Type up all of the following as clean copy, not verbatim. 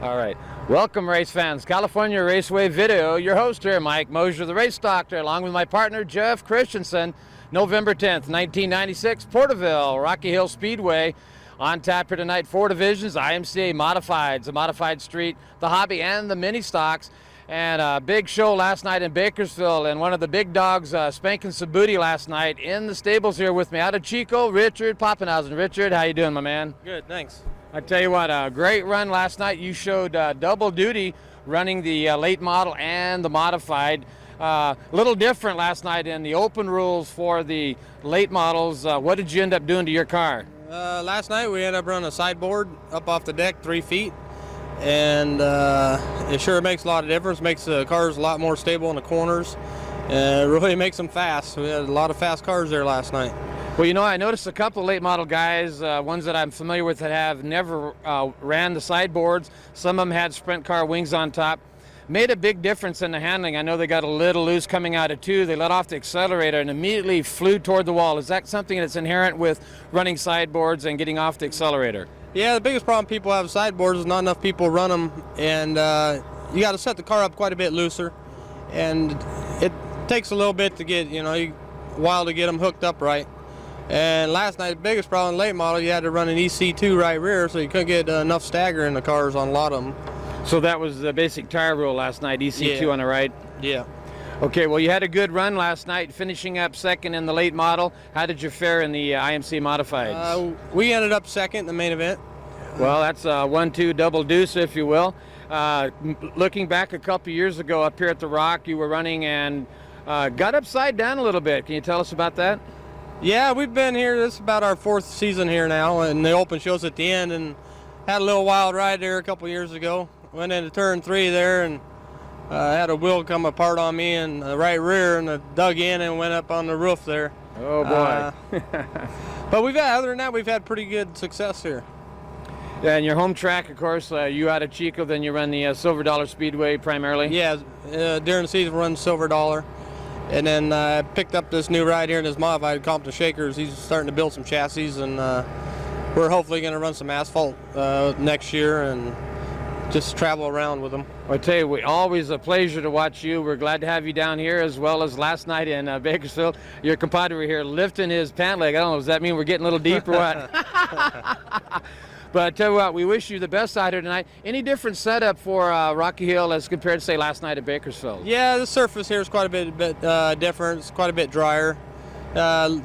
All right. Welcome, race fans. California Raceway Video. Your host here, Mike Mosier, the race doctor, along with my partner, Jeff Christensen. November 10th, 1996, Porterville, Rocky Hill Speedway. On tap here tonight, 4 divisions, IMCA Modifieds, the Modified Street, the Hobby, and the Mini Stocks. And a big show last night in Bakersfield, and one of the big dogs spanking some booty last night in the stables here with me out of Chico, Richard Pappenhausen. Richard, how you doing, my man? Good, thanks. I tell you what, a great run last night. You showed double duty running the late model and the modified. Little different last night in the open rules for the late models. What did you end up doing to your car? Last night we ended up running a sideboard up off the deck 3 feet, and it sure makes a lot of difference. Makes the cars a lot more stable in the corners, and it really makes them fast. We had a lot of fast cars there last night. Well, you know, I noticed a couple of late model guys, ones that I'm familiar with that have never ran the sideboards. Some of them had sprint car wings on top. Made a big difference in the handling. I know they got a little loose coming out of 2. They let off the accelerator and immediately flew toward the wall. Is that something that's inherent with running sideboards and getting off the accelerator? Yeah, the biggest problem people have with sideboards is not enough people run them, and you got to set the car up quite a bit looser, and it takes a little bit to get, a while to get them hooked up right. And last night, the biggest problem in late model, you had to run an EC2 right rear, so you couldn't get enough stagger in the cars on a lot of them. So that was the basic tire rule last night, EC2 on the right? Yeah. Okay, well, you had a good run last night, finishing up second in the late model. How did you fare in the IMC Modifieds? We ended up second in the main event. Well, that's a 1-2 double deuce, if you will. Looking back a couple years ago up here at the Rock, you were running and got upside down a little bit. Can you tell us about that? Yeah, we've been here. This is about our 4th season here now, and the open shows at the end, and had a little wild ride there a couple years ago. Went into turn 3 there, and had a wheel come apart on me in the right rear, and dug in and went up on the roof there. Oh boy! But other than that, we've had pretty good success here. Yeah, and your home track, of course, you out of Chico, then you run the Silver Dollar Speedway primarily. Yeah, during the season we run Silver Dollar. And then I picked up this new ride here in his modified Compton Shakers. He's starting to build some chassis, and we're hopefully going to run some asphalt next year and just travel around with them. I tell you, always a pleasure to watch you. We're glad to have you down here, as well as last night in Bakersfield. Your compadre here lifting his pant leg. I don't know, does that mean we're getting a little deep or what? But I tell you what, we wish you the best out here tonight. Any different setup for Rocky Hill as compared to, say, last night at Bakersfield? Yeah, the surface here is quite a bit different. It's quite a bit drier.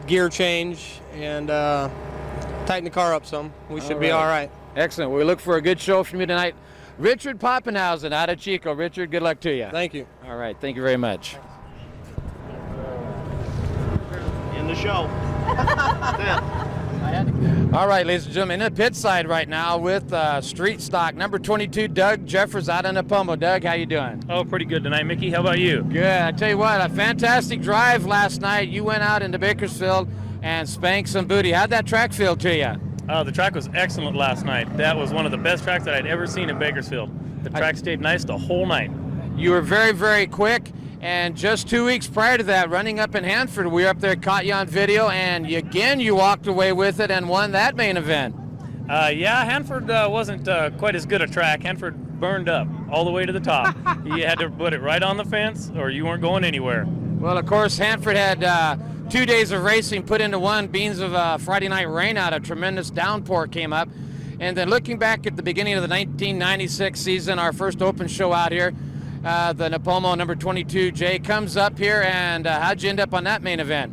Gear change, and tighten the car up some. We should be all right. Excellent. We look for a good show from you tonight. Richard Pappenhausen out of Chico. Richard, good luck to you. Thank you. All right, thank you very much. In the show. All right, ladies and gentlemen, in the pit side right now with street stock number 22, Doug Jeffers out in Napomo. Doug, how you doing? Oh, pretty good tonight, Mickey. How about you? Good. I tell you what, a fantastic drive last night. You went out into Bakersfield and spanked some booty. How'd that track feel to you? The track was excellent last night. That was one of the best tracks that I'd ever seen in Bakersfield. The track stayed nice the whole night. You were very, very quick. And just 2 weeks prior to that, running up in Hanford, we were up there, caught you on video, and you walked away with it and won that main event. Yeah, Hanford wasn't quite as good a track. Hanford burned up all the way to the top. You had to put it right on the fence, or you weren't going anywhere. Well, of course, Hanford had 2 days of racing put into one. Beans of Friday night rain out, a tremendous downpour came up. And then looking back at the beginning of the 1996 season, our first open show out here, the Napomo number 22, Jay, comes up here, and how'd you end up on that main event?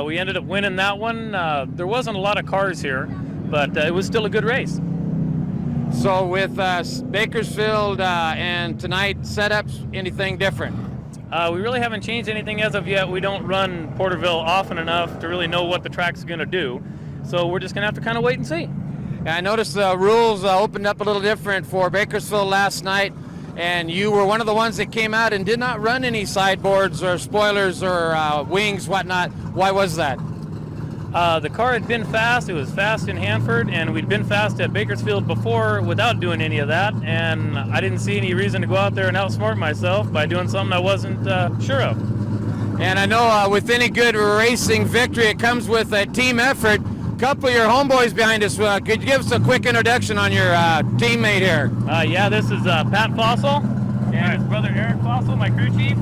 We ended up winning that one. There wasn't a lot of cars here, but it was still a good race. So with Bakersfield and tonight setups, anything different? We really haven't changed anything as of yet. We don't run Porterville often enough to really know what the track's going to do. So we're just going to have to kind of wait and see. I noticed the rules opened up a little different for Bakersfield last night. And you were one of the ones that came out and did not run any sideboards or spoilers or wings, whatnot. Why was that? The car had been fast. It was fast in Hanford, and we'd been fast at Bakersfield before without doing any of that. And I didn't see any reason to go out there and outsmart myself by doing something I wasn't sure of. And I know with any good racing victory, it comes with a team effort. couple of your homeboys behind us. Could you give us a quick introduction on your teammate here? Yeah, this is Pat Fossil and his brother Eric Fossil, my crew chief.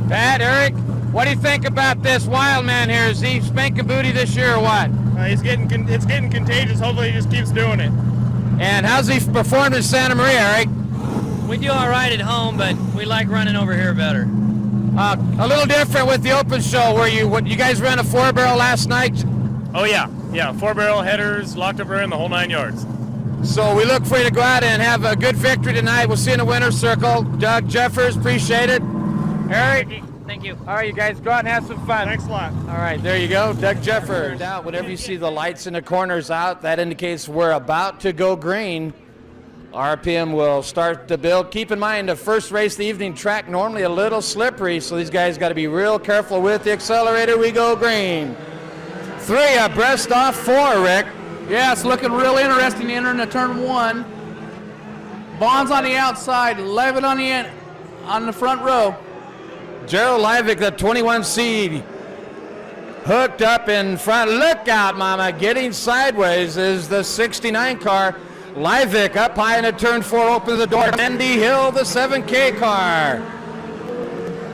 Pat, Eric, what do you think about this wild man here? Is he spanking booty this year or what? It's getting contagious. Hopefully he just keeps doing it. And how's he performed in Santa Maria, Eric? We do all right at home, but we like running over here better. A little different with the open show. You guys ran a 4-barrel last night? Oh yeah, 4-barrel headers, locked up rear end, the whole 9 yards. So we look for you to go out and have a good victory tonight. We'll see you in the winner's circle. Doug Jeffers, appreciate it. Eric? Thank you. All right, you guys go out and have some fun. Thanks a lot. All right, there you go. Doug Jeffers. Out, whenever you see the lights in the corners out, that indicates we're about to go green. RPM will start to build. Keep in mind, the first race of the evening track normally a little slippery, so these guys got to be real careful with the accelerator. We go green. 3 abreast off 4, Rick. Yeah, it's looking real interesting entering the turn 1. Bonds on the outside, Levitt on the front row. Gerald Livick, the 21 seed, hooked up in front. Look out, mama. Getting sideways is the 69 car. Livick up high in a turn 4, opens the door. Andy Hill, the 7K car.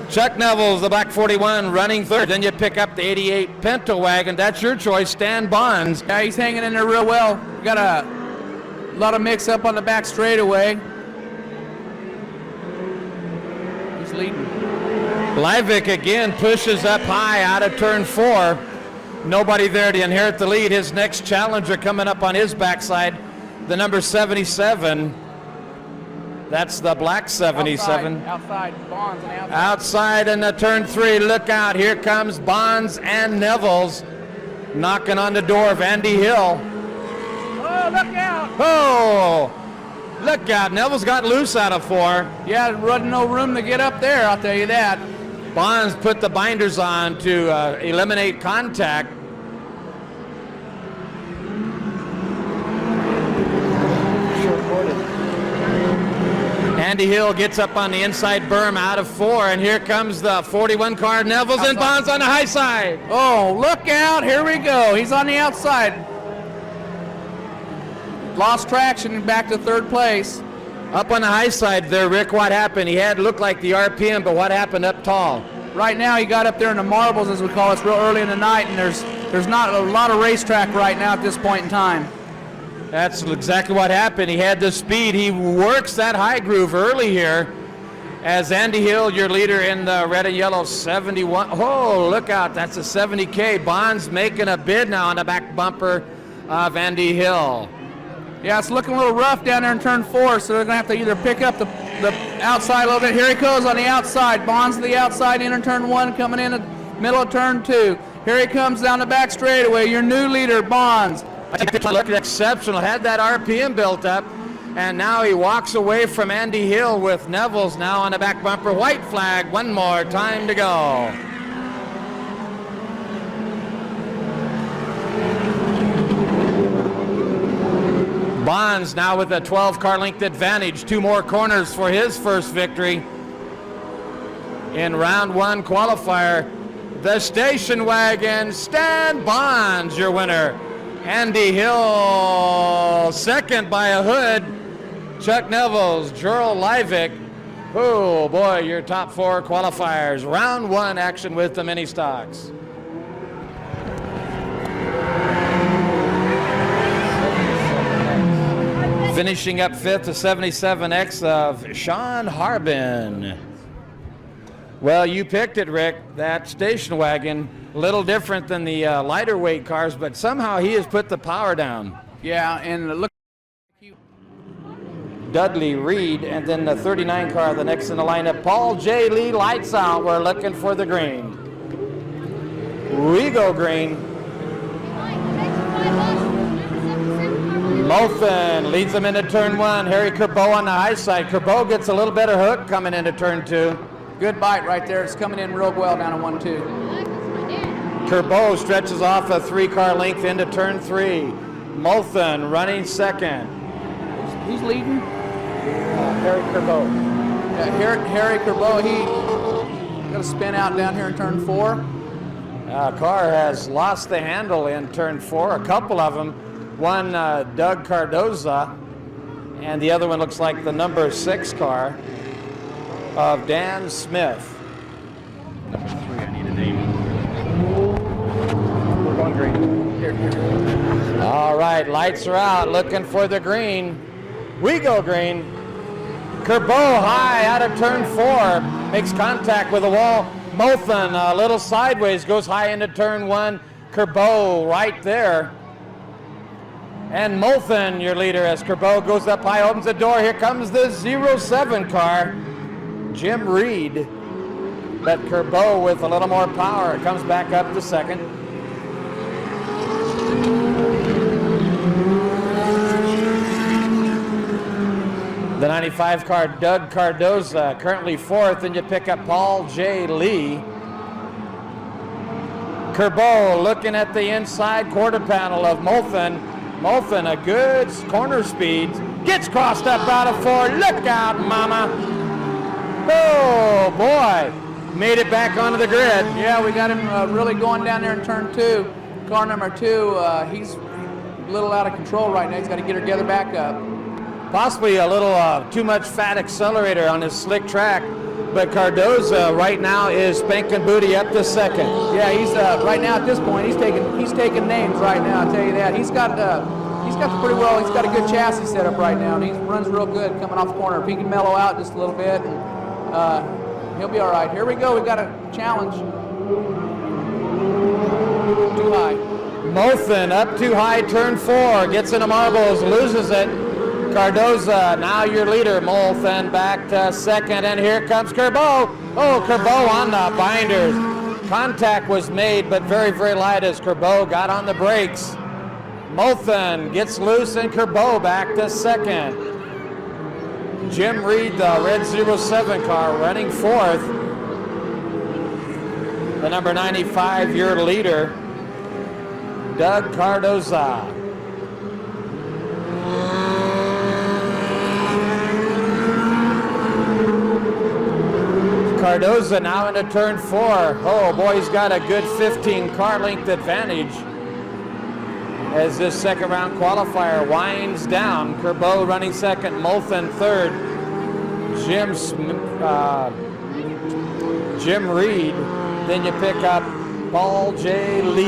Chuck Neville's the black 41 running third. Then you pick up the 88 Pinto wagon. That's your choice, Stan Bonds. Yeah, he's hanging in there real well. Got a lot of mix up on the back straightaway. He's leading. Livick again pushes up high out of turn 4. Nobody there to inherit the lead. His next challenger coming up on his backside, the number 77. That's the black 77. Outside, Bonds on the outside. Outside in the turn 3. Look out. Here comes Bonds and Neville's knocking on the door of Andy Hill. Oh, look out. Oh, look out. Neville's got loose out of 4. Yeah, running no room to get up there, I'll tell you that. Bonds put the binders on to eliminate contact. Andy Hill gets up on the inside berm out of 4, and here comes the 41 car. Neville's and Bonds on the high side. Oh, look out. Here we go. He's on the outside. Lost traction back to third place. Up on the high side there, Rick, what happened? He had looked like the RPM, but what happened up tall? Right now he got up there in the marbles, as we call it. It's real early in the night, and there's not a lot of racetrack right now at this point in time. That's exactly what happened. He had the speed. He works that high groove early here as Andy Hill, your leader in the red and yellow 71. Oh, look out. That's a 70K. Bonds making a bid now on the back bumper of Andy Hill. Yeah, it's looking a little rough down there in turn 4, so they're going to have to either pick up the outside a little bit. Here he goes on the outside. Bonds to the outside, enter turn 1, coming in the middle of turn 2. Here he comes down the back straightaway. Your new leader, Bonds. I think they looked exceptional, had that RPM built up, and now he walks away from Andy Hill with Neville's now on the back bumper. White flag, one more time to go. Bonds now with a 12-car length advantage. 2 more corners for his first victory in round 1 qualifier. The station wagon, Stan Bonds, your winner. Andy Hill, second by a hood. Chuck Neville's, Gerald Livick. Oh boy, your top 4 qualifiers. Round 1 action with the mini stocks. Finishing up 5th, the 77X of Sean Harbin. Well, you picked it, Rick. That station wagon, a little different than the lighter weight cars, but somehow he has put the power down. Yeah, and look. Dudley Reed, and then the 39 car, the next in the lineup. Paul J. Lee, lights out. We're looking for the green. We go green. Mothen leads them into turn 1. Harry Kerbeau on the high side. Kerbeau gets a little better hook coming into turn 2. Good bite right there. It's coming in real well down to 1-2. Kerbeau stretches off a 3-car length into turn 3. Mothen running second. Who's leading? Harry Kerbeau. Yeah, Harry Kerbeau, he got a spin out down here in turn 4. Car has lost the handle in turn 4, a couple of them. One, Doug Cardoza, and the other one looks like the number 6 car of Dan Smith. Number 3, I need a name. We're going green. Here. All right, lights are out, looking for the green. We go green. Kerbo high out of turn 4, makes contact with the wall. Mothen a little sideways, goes high into turn 1. Kerbo right there. And Mothen, your leader, as Kerbo goes up high, opens the door. Here comes the 07 car, Jim Reed. But Kerbo with a little more power comes back up to second. The 95 car, Doug Cardoza, currently 4th, and you pick up Paul J. Lee. Kerbo looking at the inside quarter panel of Mothen. Mothen, a good corner speed, gets crossed up out of 4. Look out, mama. Oh, boy. Made it back onto the grid. Yeah, we got him really going down there in turn 2. Car number 2, he's a little out of control right now. He's got to get her together back up. Possibly a little too much fat accelerator on his slick track, but Cardoza right now is spanking booty up to second. Yeah, he's right now at this point. He's taking names right now. I'll tell you that. He's got a good chassis set up right now, and he runs real good coming off the corner. If he can mellow out just a little bit, and he'll be all right. Here we go. We've got a challenge. Too high. Mothen up too high, turn 4, gets into marbles, loses it. Cardoza, now your leader. Mothen back to second, and here comes Kerbo. Oh, Kerbo on the binders. Contact was made, but very, very light as Kerbo got on the brakes. Mothen gets loose, and Kerbo back to second. Jim Reed, the red 07 car, running 4th. The number 95, your leader, Doug Cardoza. Cardoza now into turn 4. Oh boy, he's got a good 15 car length advantage as this second round qualifier winds down. Kerbo running second, Mothen third. Jim Reed. Then you pick up Paul J. Lee.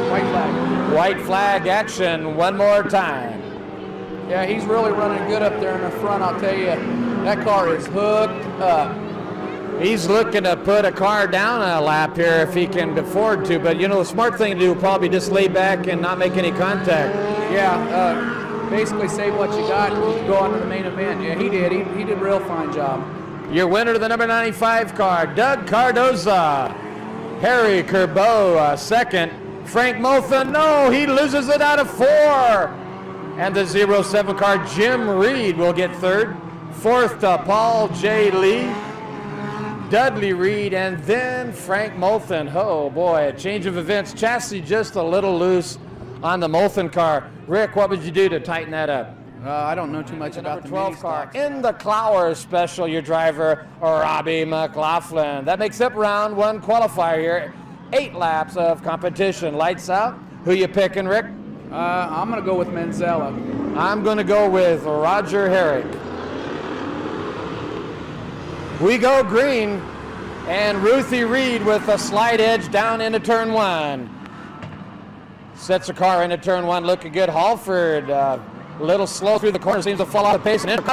White flag. White flag action one more time. Yeah, he's really running good up there in the front, I'll tell you. That car is hooked up. He's looking to put a car down a lap here if he can afford to, but you know, the smart thing to do would probably just lay back and not make any contact. Yeah, basically save what you got and go on to the main event. Yeah, he did. He did a real fine job. Your winner of the number 95 car, Doug Cardoza. Harry Kerbo, second. Frank Mothen, no, he loses it out of 4. And the 07 car, Jim Reed, will get third. 4th to Paul J. Lee, Dudley Reed, and then Frank Mothen. Oh boy, a change of events. Chassis just a little loose on the Mothen car. Rick, what would you do to tighten that up? I don't know too much about the 12 car stocks. in the Clowers special, your driver, Robbie McLaughlin. That makes up round 1 qualifier here. 8 laps of competition. Lights out. Who you picking, Rick? I'm going to go with Manzella. I'm going to go with Roger Herrick. We go green, and Ruthie Reed with a slight edge down into turn 1. Sets her car into turn 1, looking good. Halford, a little slow through the corner, seems to fall out of pace. And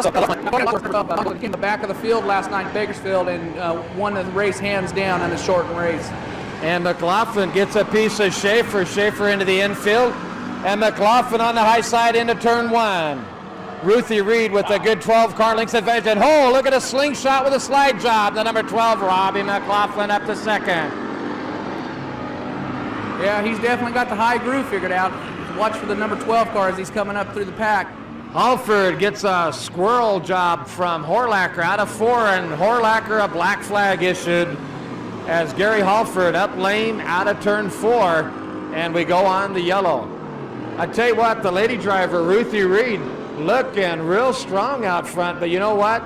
Came the back of the field last night in Bakersfield and won the race hands down in a shortened race. And McLaughlin gets a piece of Schaefer. Schaefer into the infield. And McLaughlin on the high side into turn 1. Ruthie Reed with a good 12 car lengths advantage. And oh, look at a slingshot with a slide job. The number 12, Robbie McLaughlin, up to second. Yeah, he's definitely got the high groove figured out. Watch for the number 12 car as he's coming up through the pack. Halford gets a squirrel job from Horlacher out of 4, and Horlacher a black flag issued as Gary Halford up lane out of turn 4, and we go on to yellow. I tell you what, the lady driver, Ruthie Reed, looking real strong out front, but you know what?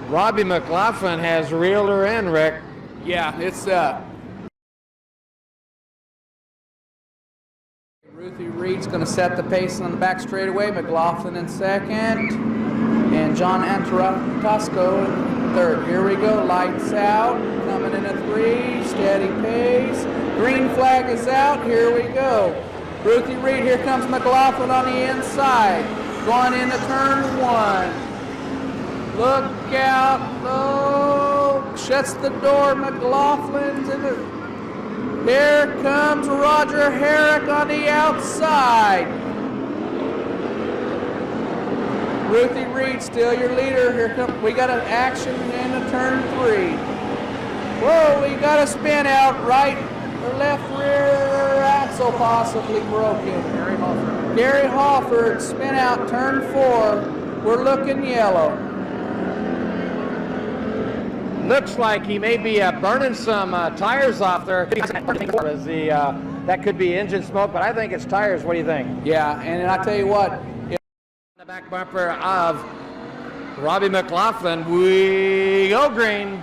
Robbie McLaughlin has reeled her in, Rick. Yeah, it's Ruthie Reed's going to set the pace on the back straightaway. McLaughlin in second, and John Antarasco in third. Here we go. Lights out. Coming in a 3. Steady pace. Green flag is out. Here we go. Ruthie Reed. Here comes McLaughlin on the inside. Going into turn 1. Look out. Oh, shuts the door. McLaughlin's in the... Here comes Roger Herrick on the outside. Ruthie Reed still your leader. Here comes, we got an action into turn 3. Whoa, we got a spin out right, or left rear axle possibly broken. Gary Hawford, spin out turn 4. We're looking yellow. Looks like he may be burning some tires off there. That could be engine smoke, but I think it's tires. What do you think? Yeah, and I tell you what. The back bumper of Robbie McLaughlin. We go green.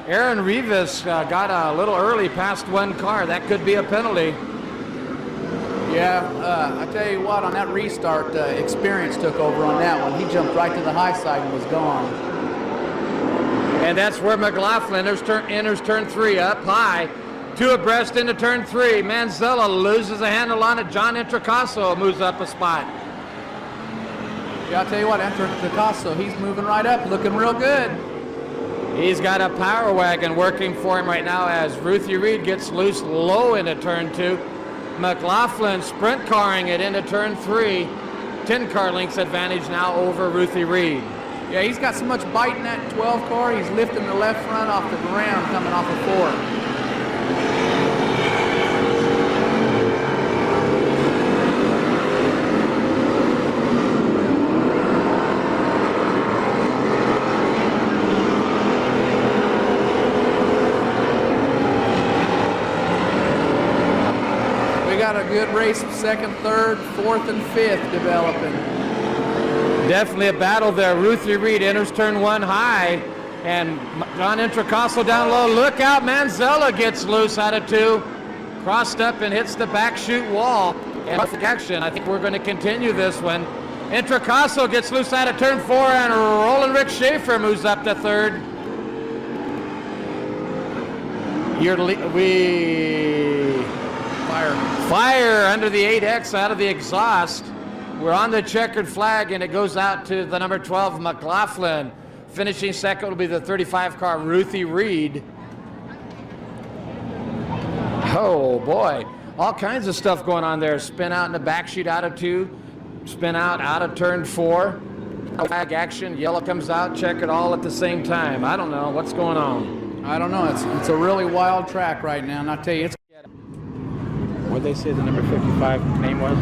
Aaron Rivas got a little early past one car. That could be a penalty. Yeah, I tell you what, on that restart, Experience took over on that one. He jumped right to the high side and was gone. And that's where McLaughlin enters turn 3 up high. 2 abreast into turn 3. Manzella loses a handle on it. John Introcaso moves up a spot. Yeah, I'll tell you what, Introcaso, he's moving right up, looking real good. He's got a power wagon working for him right now as Ruthie Reed gets loose low into turn 2. McLaughlin sprint carring it into turn 3. 10 car lengths advantage now over Ruthie Reed. Yeah, he's got so much bite in that 12 car, he's lifting the left front off the ground coming off of 4. We got a good race, 2nd, 3rd, 4th, and 5th developing. Definitely a battle there. Ruthie Reed enters turn 1 high, and John Introcaso down low. Look out, Manzella gets loose out of 2. Crossed up and hits the back chute wall. And action, I think we're going to continue this one. Introcaso gets loose out of turn 4, and Roland Rick Schaefer moves up to 3rd. Fire under the 8X out of the exhaust. We're on the checkered flag, and it goes out to the number 12, McLaughlin. Finishing second will be the 35 car, Ruthie Reed. Oh, boy. All kinds of stuff going on there. Spin out in the back chute out of 2. Spin out of turn 4. Flag action. Yellow comes out. Check it all at the same time. I don't know. What's going on? I don't know. It's a really wild track right now, and I'll tell you, it's... What'd they say the number 55 name was?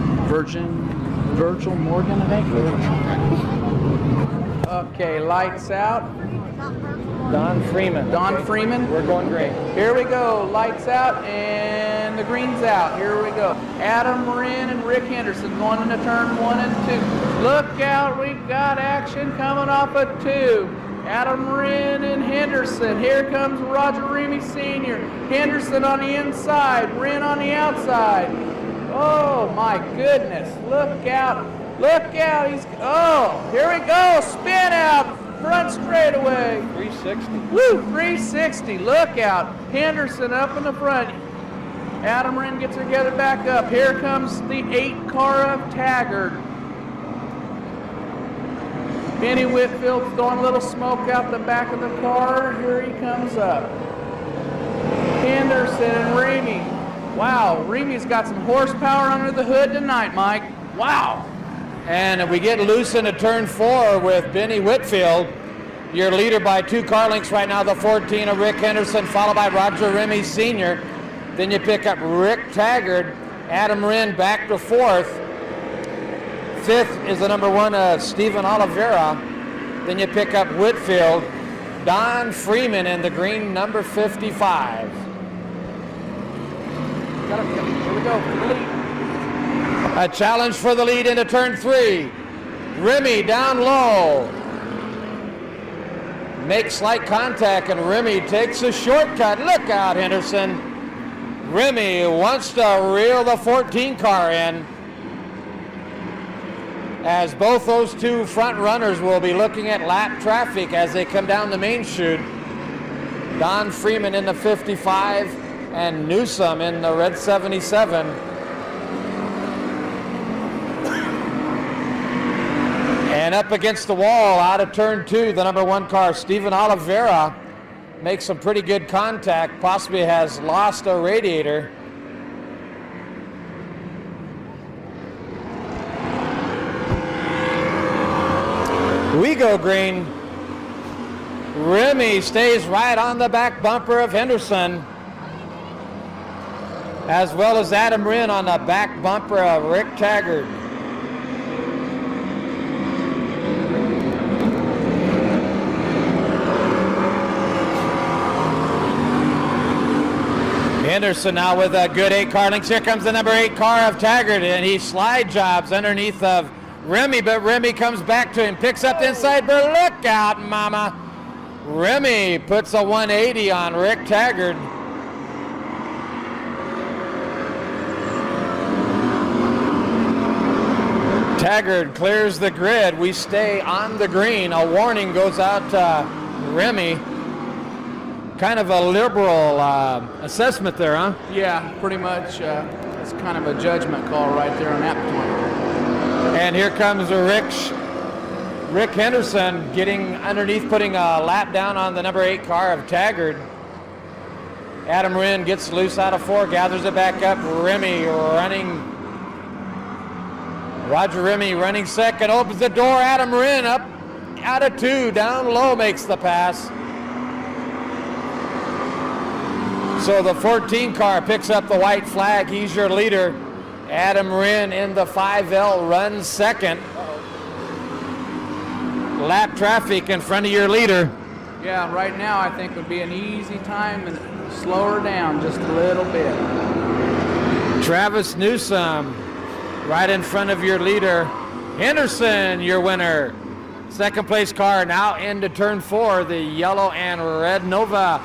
Virgil Morgan, I think. Okay, lights out. Don Freeman. Don Freeman. We're going great. Here we go. Lights out and the green's out. Here we go. Adam Wren and Rick Henderson going into turn 1 and 2. Look out. We got action coming off of 2. Adam Wren and Henderson. Here comes Roger Remy Sr. Henderson on the inside. Wren on the outside. Oh my goodness, look out, he's, oh, here we go, spin out, front straightaway. 360. Woo, 360, look out, Henderson up in the front. Adam Wren gets her together back up. Here comes the 8 car of Taggart. Benny Whitfield's throwing a little smoke out the back of the car. Here he comes up. Henderson and Ramey. Wow, Remy's got some horsepower under the hood tonight, Mike. Wow. And we get loose into turn 4 with Benny Whitfield. Your leader by 2 car lengths right now, the 14 of Rick Henderson, followed by Roger Remy Sr. Then you pick up Rick Taggart, Adam Wren back to 4th. 5th is the number 1, Stephen Oliveira. Then you pick up Whitfield, Don Freeman in the green number 55. Here we go. A challenge for the lead into turn 3. Remy down low. make slight contact, and Remy takes a shortcut. Look out, Henderson. Remy wants to reel the 14 car in, as both those two front runners will be looking at lap traffic as they come down the main chute. Don Freeman in the 55 and Newsom in the red 77. And up against the wall, out of turn 2, the number 1 car, Steven Oliveira, makes some pretty good contact, possibly has lost a radiator. We go green. Remy stays right on the back bumper of Henderson, as well as Adam Wren on the back bumper of Rick Taggart. Henderson now with a good 8 car links. Here comes the number 8 car of Taggart, and he slide jobs underneath of Remy, but Remy comes back to him, picks up the inside, but look out, mama. Remy puts a 180 on Rick Taggart. Taggart clears the grid. We stay on the green. A warning goes out to Remy. Kind of a liberal assessment there, huh? Yeah, pretty much. It's kind of a judgment call right there on that point. And here comes Rick Henderson getting underneath, putting a lap down on the number 8 car of Taggart. Adam Wren gets loose out of 4, gathers it back up. Remy running. Roger Remy running second, opens the door. Adam Wren up out of 2, down low, makes the pass. So the 14 car picks up the white flag. He's your leader. Adam Wren in the 5L runs second. Lap traffic in front of your leader. Yeah, right now I think would be an easy time and slow her down just a little bit. Travis Newsom right in front of your leader. Henderson, your winner. Second place car now into turn 4, the yellow and red Nova.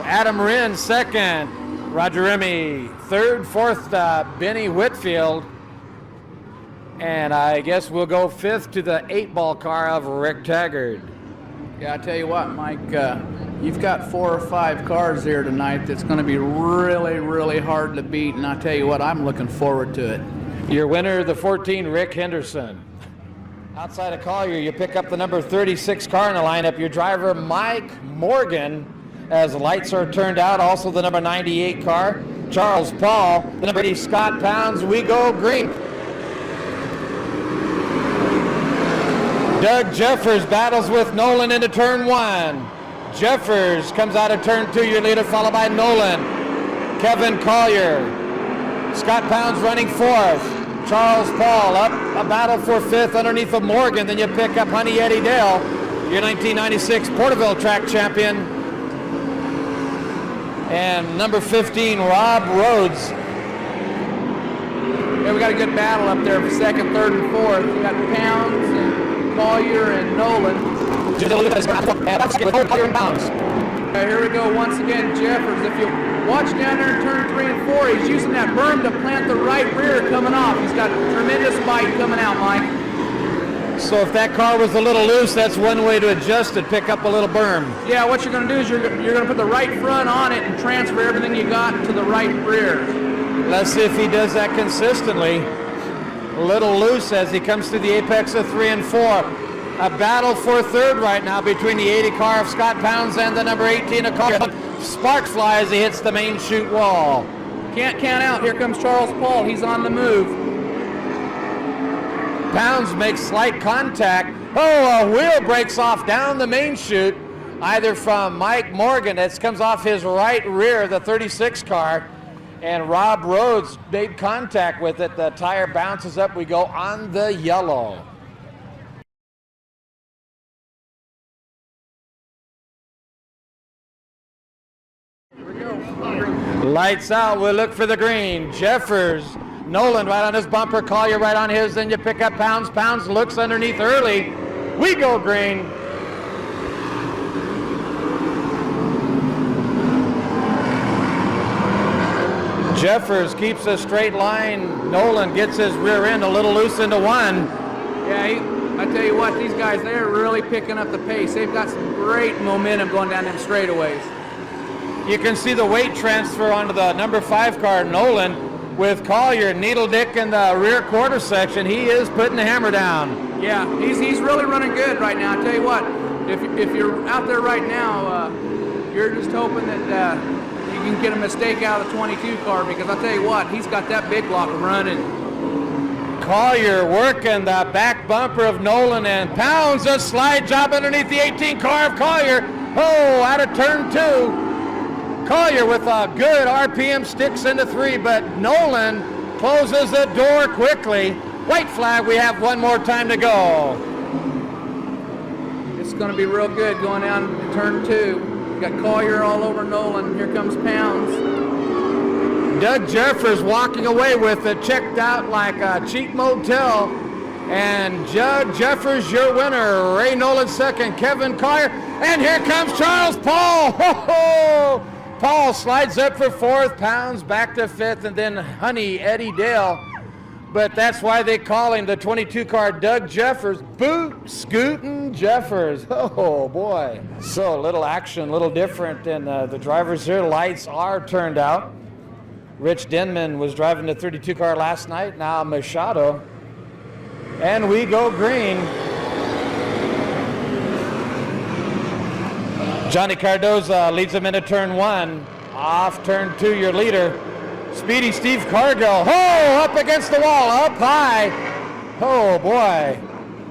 Adam Wren second, Roger Remy third, fourth, Benny Whitfield, and I guess we'll go 5th to the 8-ball car of Rick Taggart. Yeah, I tell you what, Mike, you've got 4 or 5 cars here tonight that's going to be really, really hard to beat, and I tell you what, I'm looking forward to it. Your winner, the 14, Rick Henderson. Outside of Collier, you pick up the number 36 car in the lineup. Your driver, Mike Morgan, as the lights are turned out. Also the number 98 car, Charles Paul. The number 80, Scott Pounds. We go green. Doug Jeffers battles with Nolan into turn 1. Jeffers comes out of turn 2, your leader, followed by Nolan. Kevin Collier. Scott Pounds running 4th. Charles Paul up a battle for 5th underneath of Morgan. Then you pick up Honey Eddie Dale, your 1996 Porterville track champion. And number 15, Rob Rhodes. Yeah, we got a good battle up there for 2nd, 3rd, and 4th. We got Pounds and Collier and Nolan. Here we go once again, Jeffers. If you watch down there in turn 3 and 4, he's using that berm to plant the right rear coming off. He's got a tremendous bite coming out, Mike. So if that car was a little loose, that's one way to adjust it, pick up a little berm. Yeah, what you're going to do is you're going to put the right front on it and transfer everything you got to the right rear. Let's see if he does that consistently. A little loose as he comes to the apex of 3 and 4. A battle for 3rd right now between the 80 car of Scott Pounds and the number 18 of Collier. Sparks fly as he hits the main chute wall. Can't count out. Here comes Charles Paul. He's on the move. Pounds makes slight contact. Oh, a wheel breaks off down the main chute, either from Mike Morgan, that comes off his right rear, the 36 car, and Rob Rhodes made contact with it. The tire bounces up. We go on the yellow. Lights out, we'll look for the green. Jeffers, Nolan right on his bumper, Collier right on his, then you pick up Pounds. Pounds looks underneath early. We go green. Jeffers keeps a straight line. Nolan gets his rear end a little loose into one. Yeah, I tell you what, these guys, they're really picking up the pace. They've got some great momentum going down them straightaways. You can see the weight transfer onto the number 5 car, Nolan, with Collier, Needle Dick in the rear quarter section. He is putting the hammer down. Yeah, he's really running good right now. I tell you what, if you're out there right now, you're just hoping that you can get a mistake out of the 22 car, because I tell you what, he's got that big block running. Collier working the back bumper of Nolan and pounds a slide job underneath the 18 car of Collier. Oh, out of turn 2. Collier with a good RPM sticks into 3, but Nolan closes the door quickly. White flag, we have one more time to go. It's going to be real good going down to turn 2. You got Collier all over Nolan. Here comes Pounds. Doug Jeffers walking away with it, checked out like a cheap motel. And Doug Jeffers, your winner. Ray Nolan second, Kevin Collier. And here comes Charles Paul. Ho, ho. Paul slides up for 4th, Pounds back to 5th, and then Honey Eddie Dale. But that's why they call him the 22 car Doug Jeffers. Boot scootin' Jeffers. Oh boy. So little action, little different than the drivers here. Lights are turned out. Rich Denman was driving the 32 car last night. Now Machado. And we go green. Johnny Cardoza leads him into turn 1. Off turn 2, your leader, Speedy Steve Cargill. Oh, up against the wall, up high. Oh boy,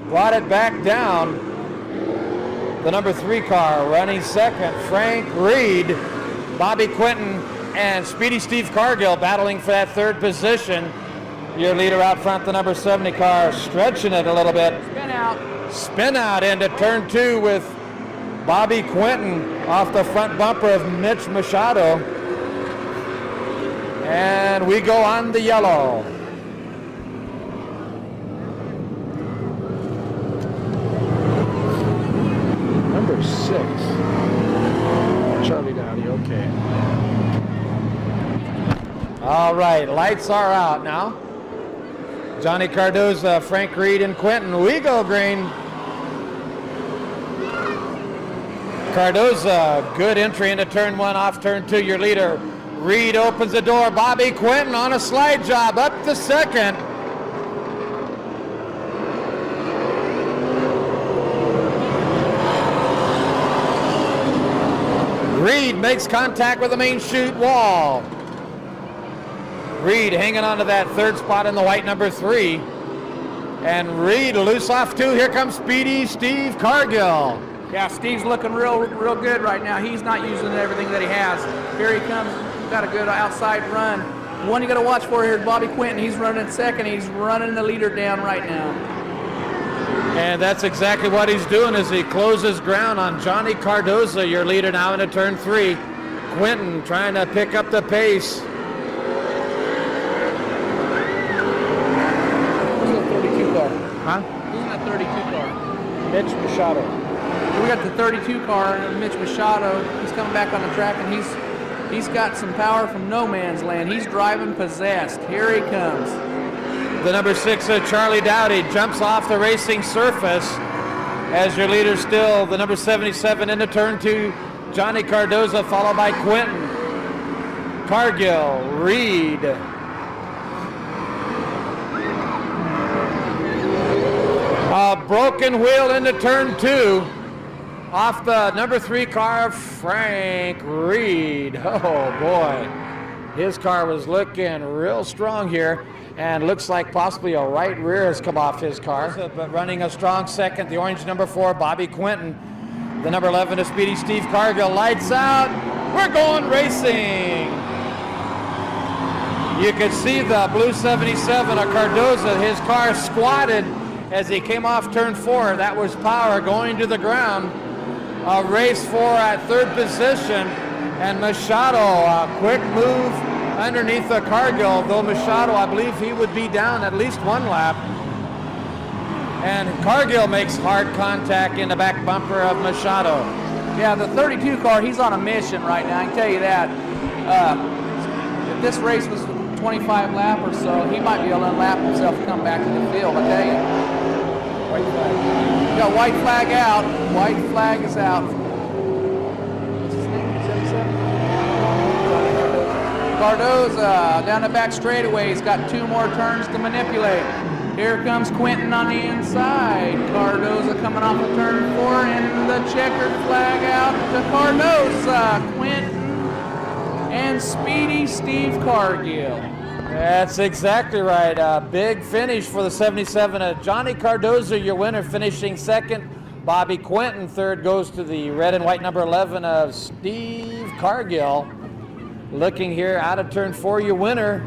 brought it back down. The number 3 car running second, Frank Reed, Bobby Quinton, and Speedy Steve Cargill battling for that 3rd position. Your leader out front, the number 70 car, stretching it a little bit. Spin out into turn 2 with Bobby Quinton off the front bumper of Mitch Machado. And we go on the yellow. Number 6. Charlie Dowdy, okay. All right, lights are out now. Johnny Cardoza, Frank Reed, and Quinton. We go green. Cardoza, good entry into turn 1, off turn 2, your leader. Reed opens the door. Bobby Quinton on a slide job up to 2nd. Reed makes contact with the main chute wall. Reed hanging on to that 3rd spot in the white number 3. And Reed loose off 2. Here comes Speedy Steve Cargill. Yeah, Steve's looking real good right now. He's not using everything that he has. Here he comes. Got a good outside run. One you got to watch for here is Bobby Quinton. He's running 2nd. He's running the leader down right now. And that's exactly what he's doing as he closes ground on Johnny Cardoza, your leader now into turn 3. Quinton trying to pick up the pace. Who's the 32 car? Huh? Who's in that 32 car? Mitch Machado. We got the 32 car, Mitch Machado. He's coming back on the track, and he's got some power from no man's land. He's driving possessed. Here he comes. The number 6, Charlie Dowdy, jumps off the racing surface as your leader still, the number 77 into turn 2, Johnny Cardoza, followed by Quinton. Cargill, Reed. A broken wheel into turn 2. Off the number 3 car, Frank Reed. Oh boy, his car was looking real strong here, and looks like possibly a right rear has come off his car. But running a strong second, the orange number 4, Bobby Quinton. The number 11 is Speedy Steve Cargill. Lights out. We're going racing. You could see the blue 77 of Cardoza. His car squatted as he came off turn 4. That was power going to the ground. A race for at 3rd position, and Machado, a quick move underneath the Cargill, though Machado, I believe he would be down at least 1 lap. And Cargill makes hard contact in the back bumper of Machado. Yeah, the 32 car, he's on a mission right now, I can tell you that. this race was 25 lap or so. He might be able to lap himself and come back to the field, I tell you. White flag. We got white flag out. White flag is out. What's his name? 77? Cardoza down the back straightaway. He's got 2 more turns to manipulate. Here comes Quentin on the inside. Cardoza coming off of turn 4, and the checkered flag out to Cardoza. Quentin and Speedy Steve Cargill. That's exactly right. A big finish for the 77. Johnny Cardoza, your winner, finishing second. Bobby Quentin, third, goes to the red and white number 11 of Steve Cargill. Looking here out of turn 4, your winner,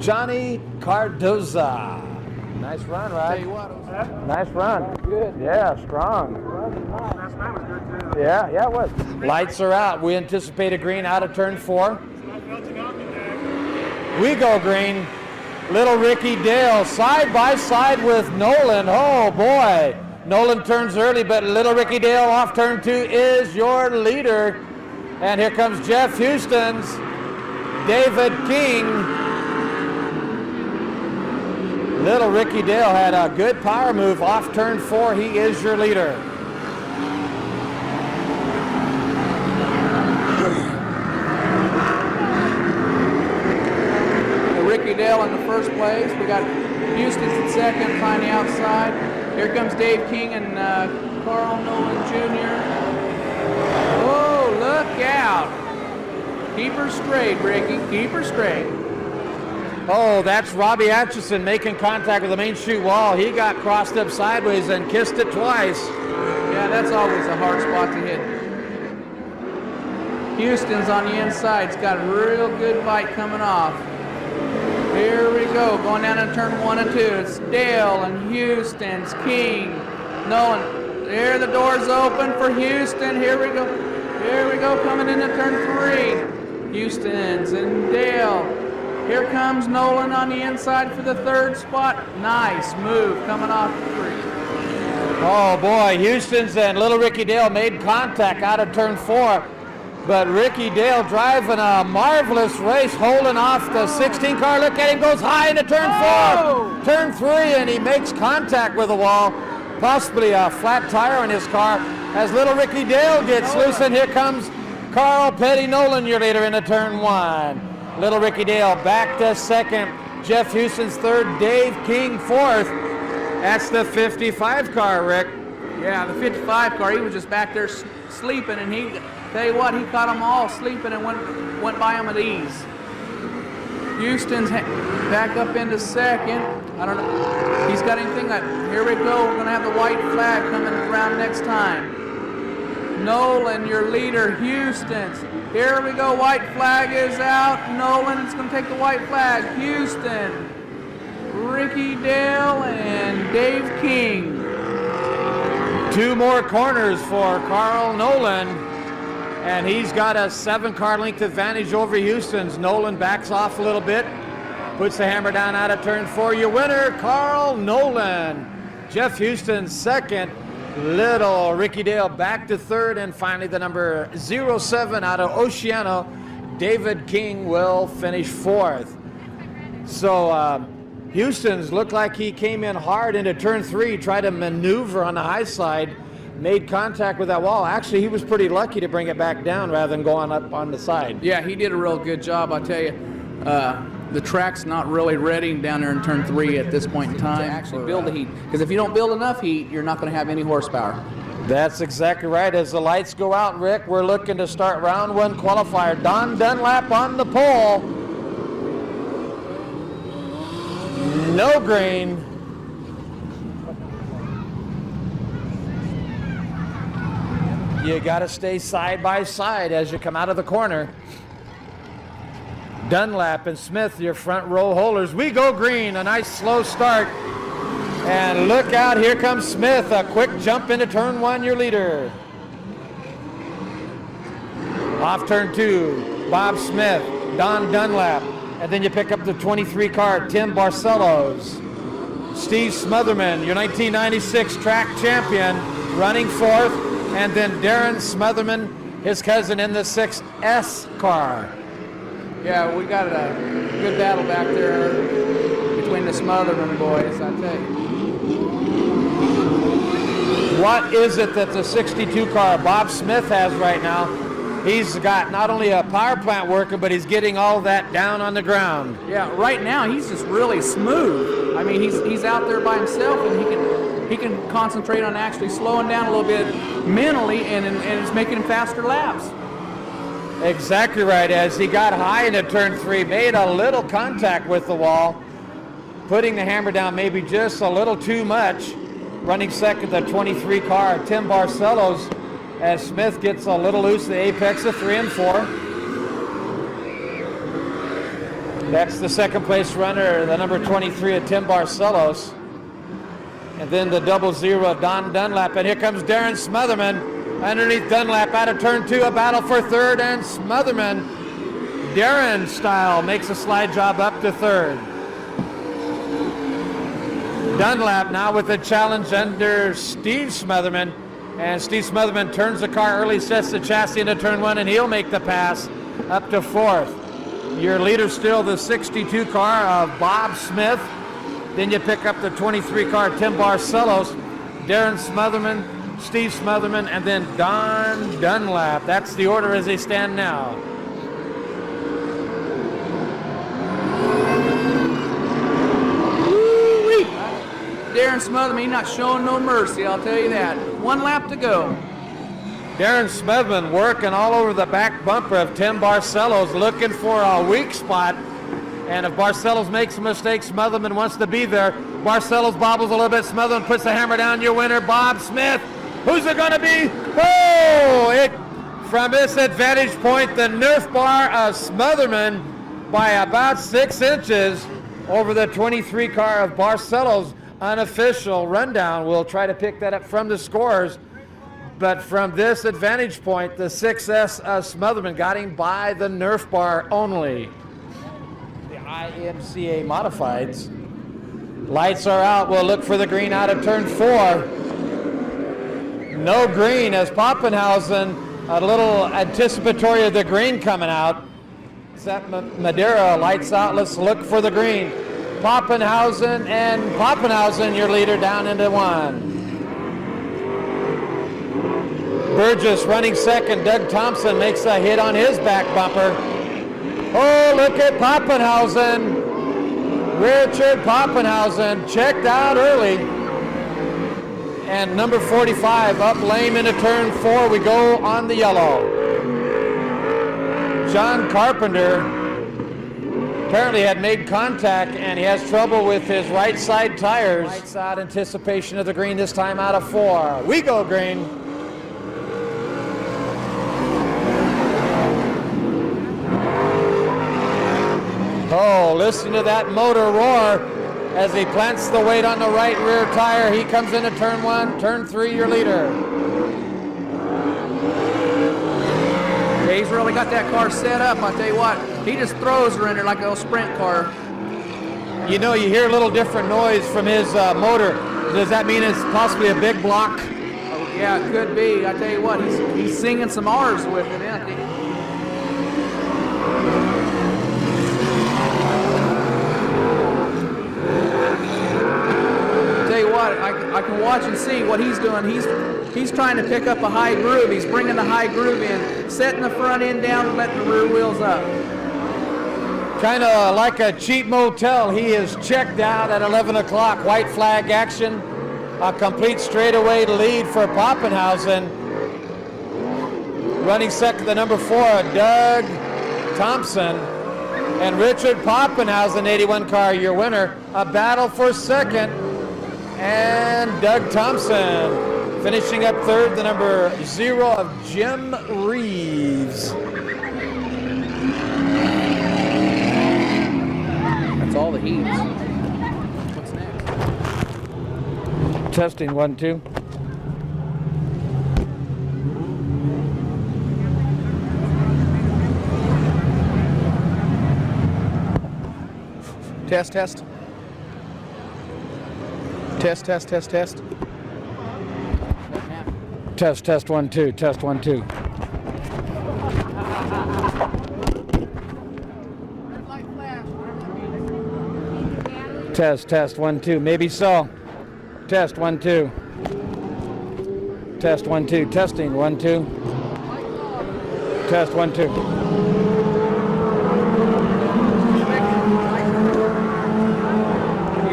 Johnny Cardoza. Nice run, Rod. Nice run. Good. Yeah, strong. Yeah, it was. Lights are out. We anticipate a green out of turn 4. We go green. Little Ricky Dale side by side with Nolan. Oh boy. Nolan turns early, but Little Ricky Dale off turn 2 is your leader. And here comes Jeff Houston's David King. Little Ricky Dale had a good power move off turn 4. He is your leader. Ricky Dale in the first place. We got Houston's in second, behind the outside. Here comes Dave King and Carl Nolan Jr. Oh, look out. Keep her straight, Ricky. Keep her straight. Oh, that's Robbie Atchison making contact with the main chute wall. He got crossed up sideways and kissed it twice. Yeah, that's always a hard spot to hit. Houston's on the inside. It's got a real good bite coming off. Here we go, going down to turn 1 and 2. It's Dale and Houston's King. Nolan. There, the door's open for Houston. Here we go. Here we go, coming into turn 3. Houston's and Dale. Here comes Nolan on the inside for the third spot. Nice move coming off the 3. Oh boy, Houston's and Little Ricky Dale made contact out of turn 4. But Ricky Dale driving a marvelous race, holding off the 16 car. Look at him, goes high into turn 4. Turn 3, and he makes contact with the wall. Possibly a flat tire on his car. As Little Ricky Dale gets loose, and here comes Carl Petty Nolan, your leader, into turn 1. Little Ricky Dale back to second. Jeff Houston's third. Dave King fourth. That's the 55 car, Rick. Yeah, the 55 car, he was just back there sleeping, and he, tell you what, he caught them all sleeping and went by them at ease. Houston's back up into second. I don't know. He's got anything that, here we go. We're going to have the white flag coming around next time. Nolan, your leader, Houston's. Here we go. White flag is out. Nolan is going to take the white flag. Houston, Ricky Dale, and Dave King. 2 more corners for Carl Nolan. And he's got a 7-car length advantage over Houston's. Nolan backs off a little bit, puts the hammer down out of turn 4. Your winner, Carl Nolan. Jeff Houston second. Little Ricky Dale back to third. And finally the number 07 out of Oceano, David King, will finish fourth. So Houston's looked like he came in hard into turn 3, tried to maneuver on the high side, made contact with that wall. Actually, he was pretty lucky to bring it back down rather than going up on the side. Yeah, he did a real good job, I tell you. The track's not really ready down there in turn 3 at this point in time to actually build the heat. Because if you don't build enough heat, you're not going to have any horsepower. That's exactly right. As the lights go out, Rick, we're looking to start round 1 qualifier. Don Dunlap on the pole. No green. You got to stay side by side as you come out of the corner. Dunlap and Smith, your front row holders. We go green, a nice slow start. And look out, here comes Smith, a quick jump into turn 1, your leader. Off turn 2, Bob Smith, Don Dunlap. And then you pick up the 23 car, Tim Barcelos. Steve Smotherman, your 1996 track champion, running fourth. And then Darren Smotherman, his cousin, in the 6S car. Yeah, we got a good battle back there between the Smotherman boys, I tell you. What is it that the 62 car Bob Smith has right now? He's got not only a power plant working, but he's getting all that down on the ground. Yeah, right now he's just really smooth. I mean, he's out there by himself, and he can concentrate on actually slowing down a little bit mentally, and it's making him faster laps. Exactly right. As he got high into turn 3, made a little contact with the wall, putting the hammer down maybe just a little too much. Running second, the 23 car, Tim Barcelos, as Smith gets a little loose the apex of 3 and 4. That's the second place runner, the number 23 of Tim Barcelos. And then the 00 of Don Dunlap. And here comes Darren Smotherman underneath Dunlap out of turn 2, a battle for third, and Smotherman, Darren style, makes a slide job up to third. Dunlap now with a challenge under Steve Smotherman, and Steve Smotherman turns the car early, sets the chassis into turn 1, and he'll make the pass up to fourth. Your leader still the 62 car of Bob Smith. Then you pick up the 23 car Tim Barcelos, Darren Smotherman, Steve Smotherman, and then Don Dunlap. That's the order as they stand now. Darren Smotherman, he's not showing no mercy, I'll tell you that. 1 lap to go. Darren Smotherman working all over the back bumper of Tim Barcelos, looking for a weak spot. And if Barcelos makes a mistake, Smotherman wants to be there. Barcelos bobbles a little bit. Smotherman puts the hammer down. Your winner, Bob Smith. Who's it going to be? Oh! From this advantage point, the Nerf bar of Smotherman by about 6 inches over the 23 car of Barcelos. Unofficial rundown. We'll try to pick that up from the scores. But from this advantage point, the 6S of Smotherman got him by the Nerf bar only. The IMCA modifieds. Lights are out. We'll look for the green out of turn 4. No green as Pappenhausen, a little anticipatory of the green coming out. Set Madeira, lights out. Let's look for the green. Pappenhausen, your leader, down into 1. Burgess running second. Doug Thompson makes a hit on his back bumper. Oh, look at Pappenhausen. Richard Pappenhausen checked out early. And number 45 up lame into turn 4. We go on the yellow. John Carpenter apparently had made contact, and he has trouble with his right side tires. Right side anticipation of the green this time out of 4. We go green. Oh, listen to that motor roar as he plants the weight on the right rear tire. He comes into turn 1, turn 3, your leader. He's really got that car set up, I'll tell you what. He just throws her in there like a sprint car. You know, you hear a little different noise from his motor. Does that mean it's possibly a big block? Oh, yeah, it could be. I tell you what, he's singing some R's with it, isn't he? Tell you what, I can watch and see what he's doing. He's trying to pick up a high groove. He's bringing the high groove in, setting the front end down and letting the rear wheels up. Kind of like a cheap motel. He is checked out at 11 o'clock. White flag action. A complete straightaway lead for Pappenhausen. Running second, the number 4, Doug Thompson. And Richard Pappenhausen, 81 car, your winner. A battle for second. And Doug Thompson finishing up third, the number 0 of Jim Reeves. That's all the heats. What's next? Testing 1, 2. Test. Test. Test 1, 2. Test 1, 2. Test, 1, 2. Maybe so. Test, 1, 2. Test, 1, 2. Testing, 1, 2. Test, 1, 2. Need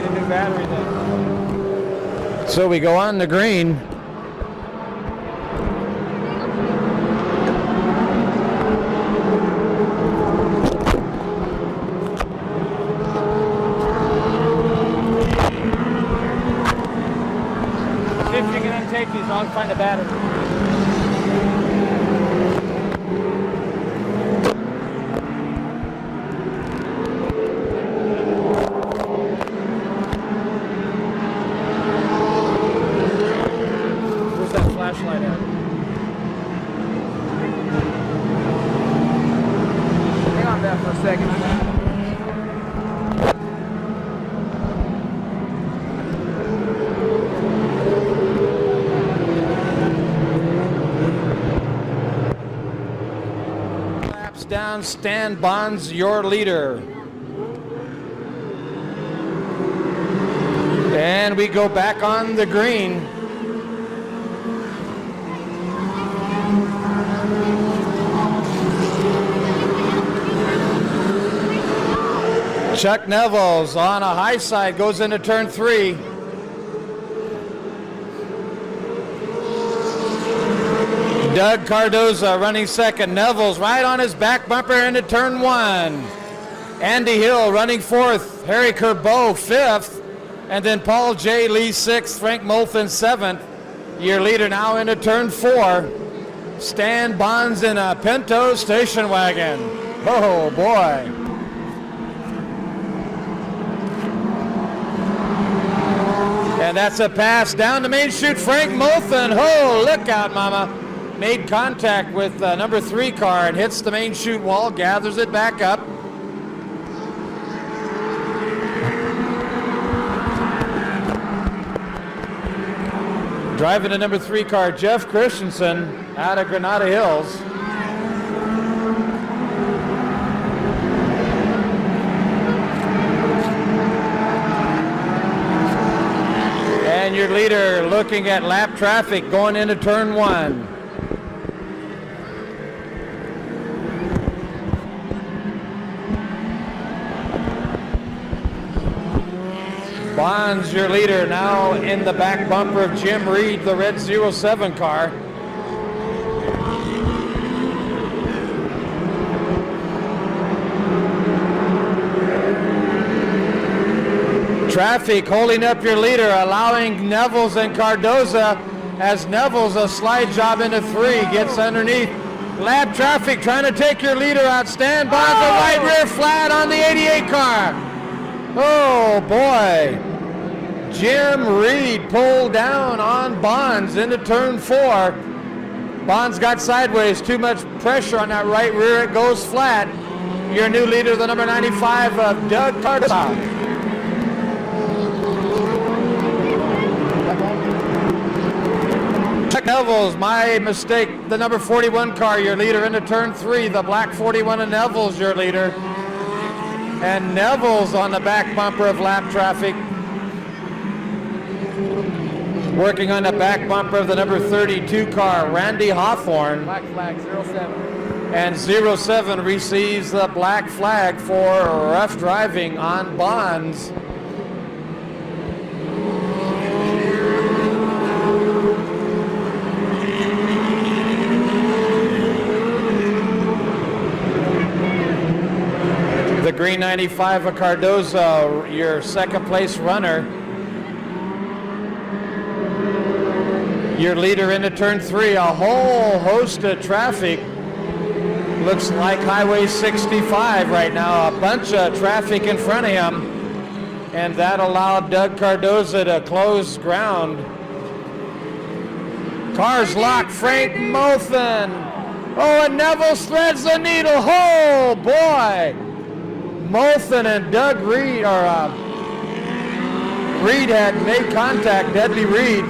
a new battery then. So we go on the green. See if you can untake these. I'll find a battery. Where's that flashlight at? Hang on that for a second. Laps down, Stan Bonds, your leader. And we go back on the green. Chuck Neville's on a high side, goes into turn 3. Doug Cardoza running second. Neville's right on his back bumper into turn 1. Andy Hill running 4th. Harry Kerbeau 5th. And then Paul J. Lee 6th. Frank Molfen 7th. Your leader now into turn 4. Stan Bonds in a Pinto station wagon. Oh boy. And that's a pass down the main chute. Frank Molfen. Oh, look out, mama. Made contact with number 3 car and hits the main chute wall, gathers it back up. Driving the number 3 car, Jeff Christensen out of Granada Hills. And your leader looking at lap traffic going into turn 1. Bonds, your leader, now in the back bumper of Jim Reed, the red 07 car. Traffic holding up your leader, allowing Neville's and Cardoza, as Neville's a slide job into 3, gets underneath. Lap traffic trying to take your leader out. Stan Bonds, a right rear flat on the 88 car. Oh boy. Jim Reed pulled down on Bonds into turn 4. Bonds got sideways, too much pressure on that right rear, it goes flat. Your new leader, the number 95 of Doug Cardoza. Chuck Neville's, my mistake, the number 41 car, your leader into turn 3. The black 41 of Neville's, your leader. And Neville's on the back bumper of lap traffic. Working on the back bumper of the number 32 car, Randy Hawthorne. Black flag, 07. And 07 receives the black flag for rough driving on Bonds. The green 95 of Cardoza, your second place runner. Your leader into turn 3, a whole host of traffic. Looks like Highway 65 right now, a bunch of traffic in front of him. And that allowed Doug Cardoza to close ground. Cars locked, Frank Molfen. Oh, and Neville threads the needle, oh boy. Molfen and Doug Reed, Reed had made contact, Deadly Reed,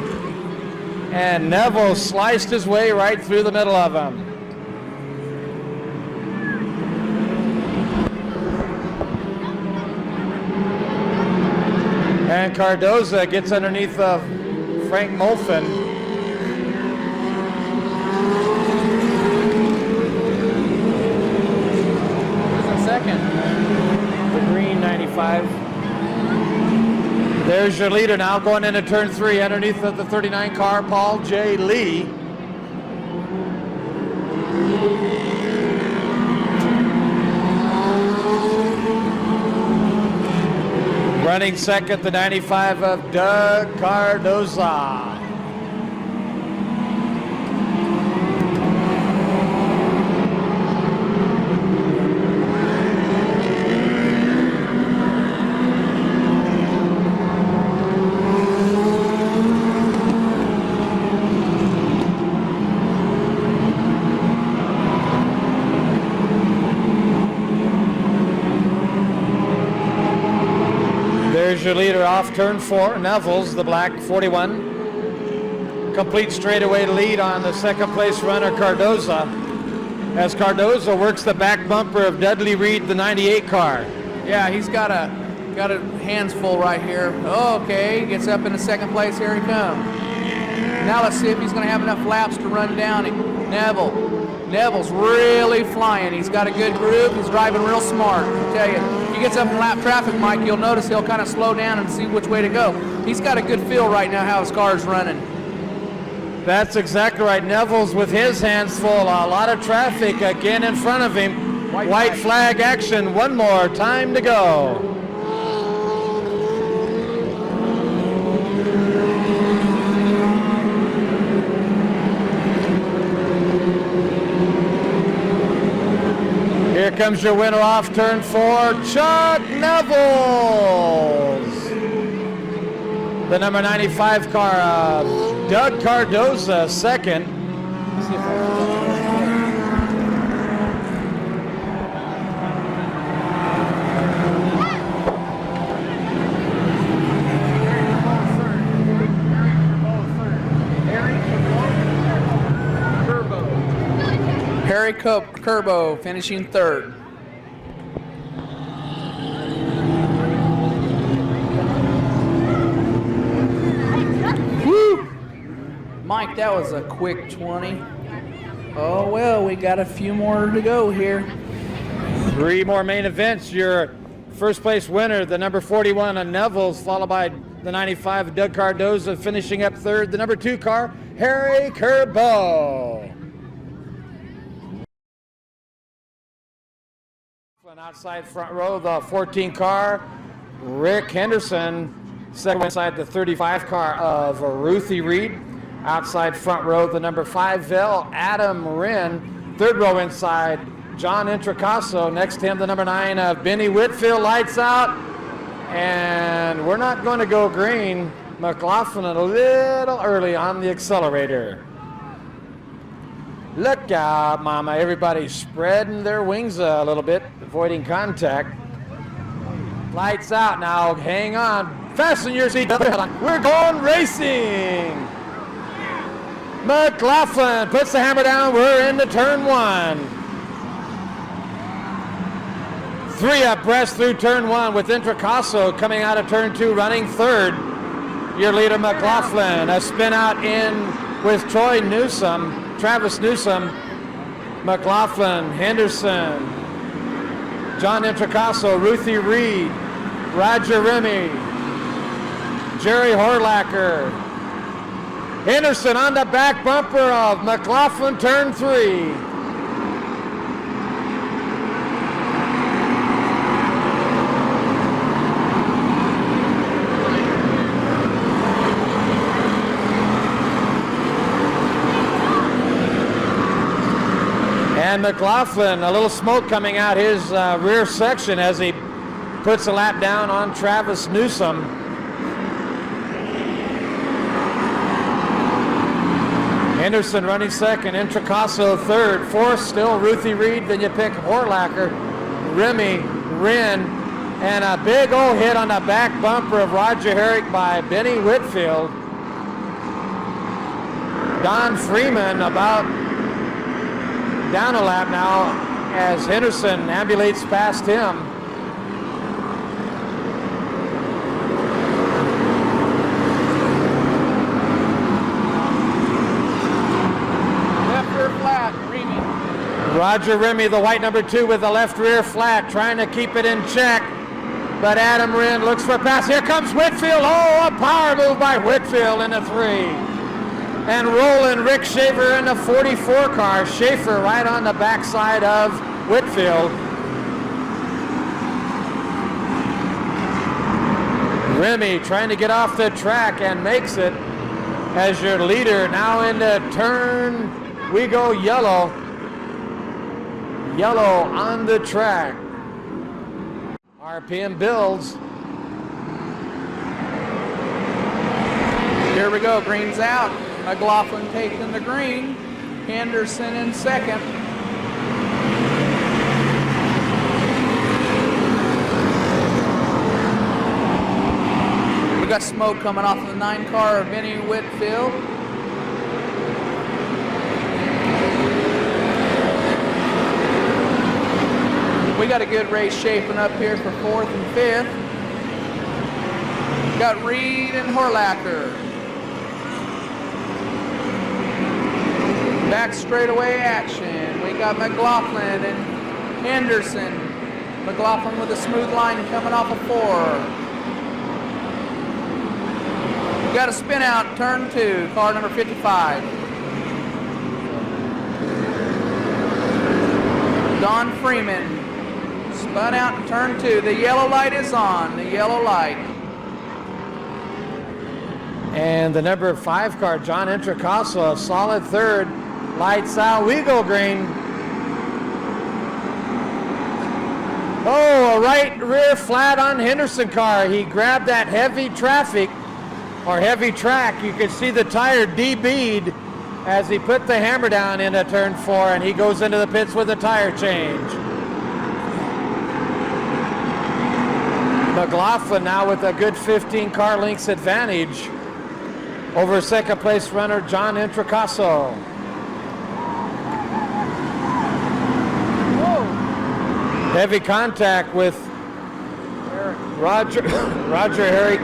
and Neville sliced his way right through the middle of him. And Cardoza gets underneath of Frank Molfen. Second. The green 95. There's your leader now going into turn 3 underneath of the 39 car, Paul J. Lee. Running second, the 95 of Doug Cardoza. There's your leader off turn 4, Neville's, the black 41. Complete straightaway lead on the second place runner, Cardoza, as Cardoza works the back bumper of Dudley Reed, the 98 car. Yeah, he's got a hands full right here. Okay, gets up into second place. Here he comes. Now let's see if he's going to have enough laps to run down him. Neville's really flying. He's got a good groove. He's driving real smart. I tell you, if he gets up in lap traffic, Mike, you'll notice he'll kind of slow down and see which way to go. He's got a good feel right now how his car is running. That's exactly right. Neville's with his hands full. A lot of traffic again in front of him. White flag action. One more time to go. Here comes your winner off turn 4, Chuck Nevels. The number 95 car of Doug Cardoza, second. Harry Curbo finishing third. Woo! Mike, that was a quick 20. Oh, well, we got a few more to go here. 3 more main events. Your first place winner, the number 41 on Neville's, followed by the 95 Doug Cardoza, finishing up third. The number 2 car, Harry Curbo. Outside front row, the 14 car, Rick Henderson. Second inside the 35 car of Ruthie Reed. Outside front row, the number 5 Vel, Adam Wren. Third row inside, John Introcaso. Next to him, the number 9 of Benny Whitfield. Lights out. And we're not going to go green. McLaughlin a little early on the accelerator. Look out, mama. Everybody's spreading their wings a little bit, avoiding contact. Lights out now. Hang on. Fasten your seatbelt. We're going racing. McLaughlin puts the hammer down. We're into turn 1. 3 abreast through turn 1 with Introcaso coming out of turn 2, running third. Your leader, McLaughlin. A spin out in with Travis Newsom, McLaughlin, Henderson, John Introcaso, Ruthie Reed, Roger Remy, Jerry Horlacker. Henderson on the back bumper of McLaughlin, turn 3. And McLaughlin, a little smoke coming out his rear section as he puts a lap down on Travis Newsom. Henderson running second, Introcaso third, fourth still Ruthie Reed, then you pick Horlacker, Remy, Wren, and a big old hit on the back bumper of Roger Herrick by Benny Whitfield. Don Freeman about down a lap now as Henderson ambulates past him. Roger Remy, the white number 2, with the left rear flat, trying to keep it in check. But Adam Wren looks for a pass. Here comes Whitfield. Oh, a power move by Whitfield in the 3. And rolling Rick Schaefer in the 44 car. Schaefer right on the backside of Whitfield. Remy trying to get off the track and makes it as your leader. Now into turn, we go yellow. Yellow on the track. RPM builds. Here we go, green's out. McLaughlin taking the green. Henderson in second. We got smoke coming off of the 9 car of Vinnie Whitfield. We got a good race shaping up here for 4th and 5th. Got Reed and Horlacher. Back straightaway action. We got McLaughlin and Henderson. McLaughlin with a smooth line coming off of 4. Got a spin out, turn 2, car number 55. Don Freeman spun out in turn 2. The yellow light is on, the yellow light. And the number 5 car, John Introcaso, a solid 3rd. Lights out, we go green. Oh, a right rear flat on Henderson car. He grabbed that heavy traffic or heavy track. You can see the tire DB'd as he put the hammer down into turn 4, and he goes into the pits with a tire change. McLaughlin now with a good 15 car lengths advantage over second place runner John Introcaso. Heavy contact with Roger Herrick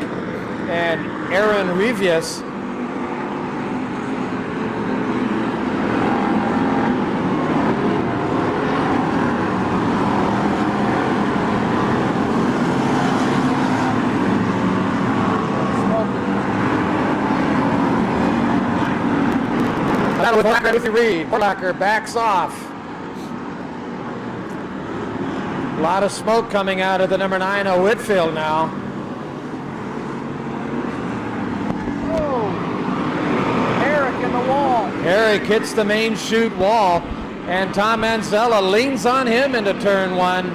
and Aaron Revius. Battle with Horlacher, Reed. Horlacher backs off. A lot of smoke coming out of the number 9 of Whitfield now. Oh, Herrick in the wall. Herrick hits the main chute wall, and Tom Manzella leans on him into turn 1.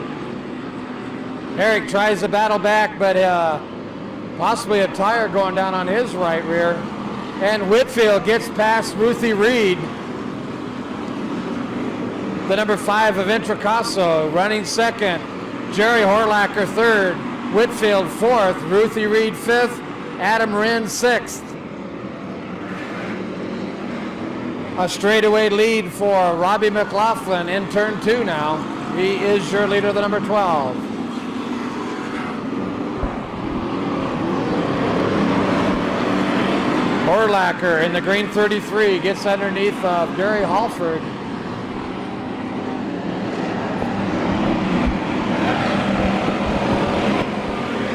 Herrick tries to battle back, but possibly a tire going down on his right rear. And Whitfield gets past Ruthie Reed. The number 5 of Introcaso running second. Jerry Horlacher 3rd. Whitfield 4th. Ruthie Reed 5th. Adam Wren 6th. A straightaway lead for Robbie McLaughlin in turn 2 now. He is your leader, the number 12. Horlacher in the green 33 gets underneath of Gary Halford.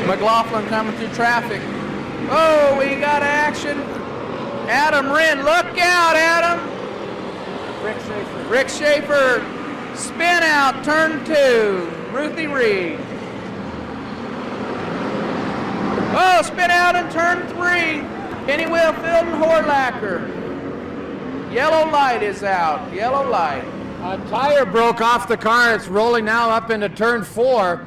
McLaughlin coming through traffic. Oh, we got action. Adam Wren, look out, Adam. Rick Schaefer, spin out, turn 2. Ruthie Reed. Oh, spin out in turn 3. Kenny Whitfield and Horlacher. Yellow light is out, yellow light. A tire broke off the car. It's rolling now up into turn 4.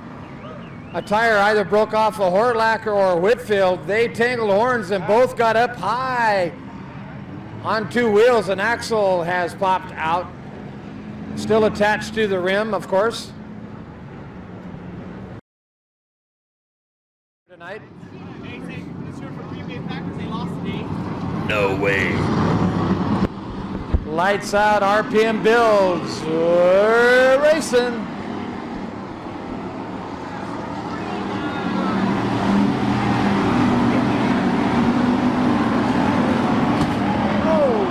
A tire either broke off of Horlacher or Whitfield. They tangled horns and both got up high on 2 wheels. An axle has popped out, still attached to the rim, of course. Tonight. No way. Lights out, RPM builds. We're racing.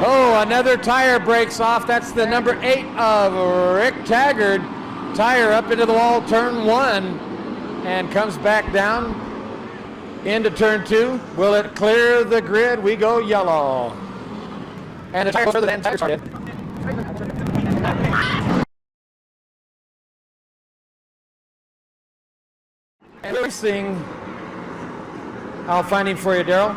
Oh, a another tire breaks off. That's the number 8 of Rick Taggart. Tire up into the wall, turn 1, and comes back down into turn 2. Will it clear the grid? We go yellow. And the tire goes further than tire started. And racing, I'll find him for you, Daryl.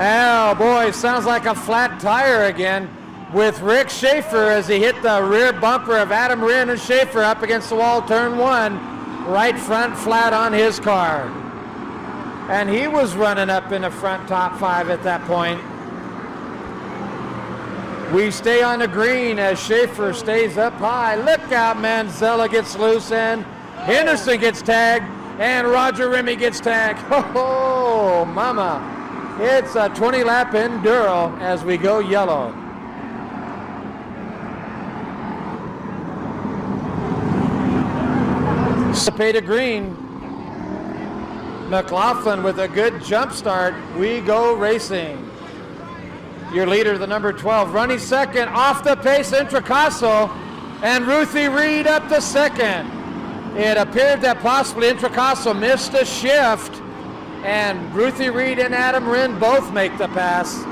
Oh boy, sounds like a flat tire again with Rick Schaefer as he hit the rear bumper of Adam Wren and Schaefer up against the wall, turn 1, right front flat on his car. And he was running up in the front top 5 at that point. We stay on the green as Schaefer stays up high. Look out, Manzella gets loose and Henderson gets tagged and Roger Remy gets tagged. Oh, mama. It's a 20-lap enduro as we go yellow. Cepeda green. McLaughlin with a good jump start. We go racing. Your leader, the number 12, running second off the pace, Intracaso, and Ruthie Reed up to second. It appeared that possibly Intracaso missed a shift, and Ruthie Reed and Adam Wren both make the pass.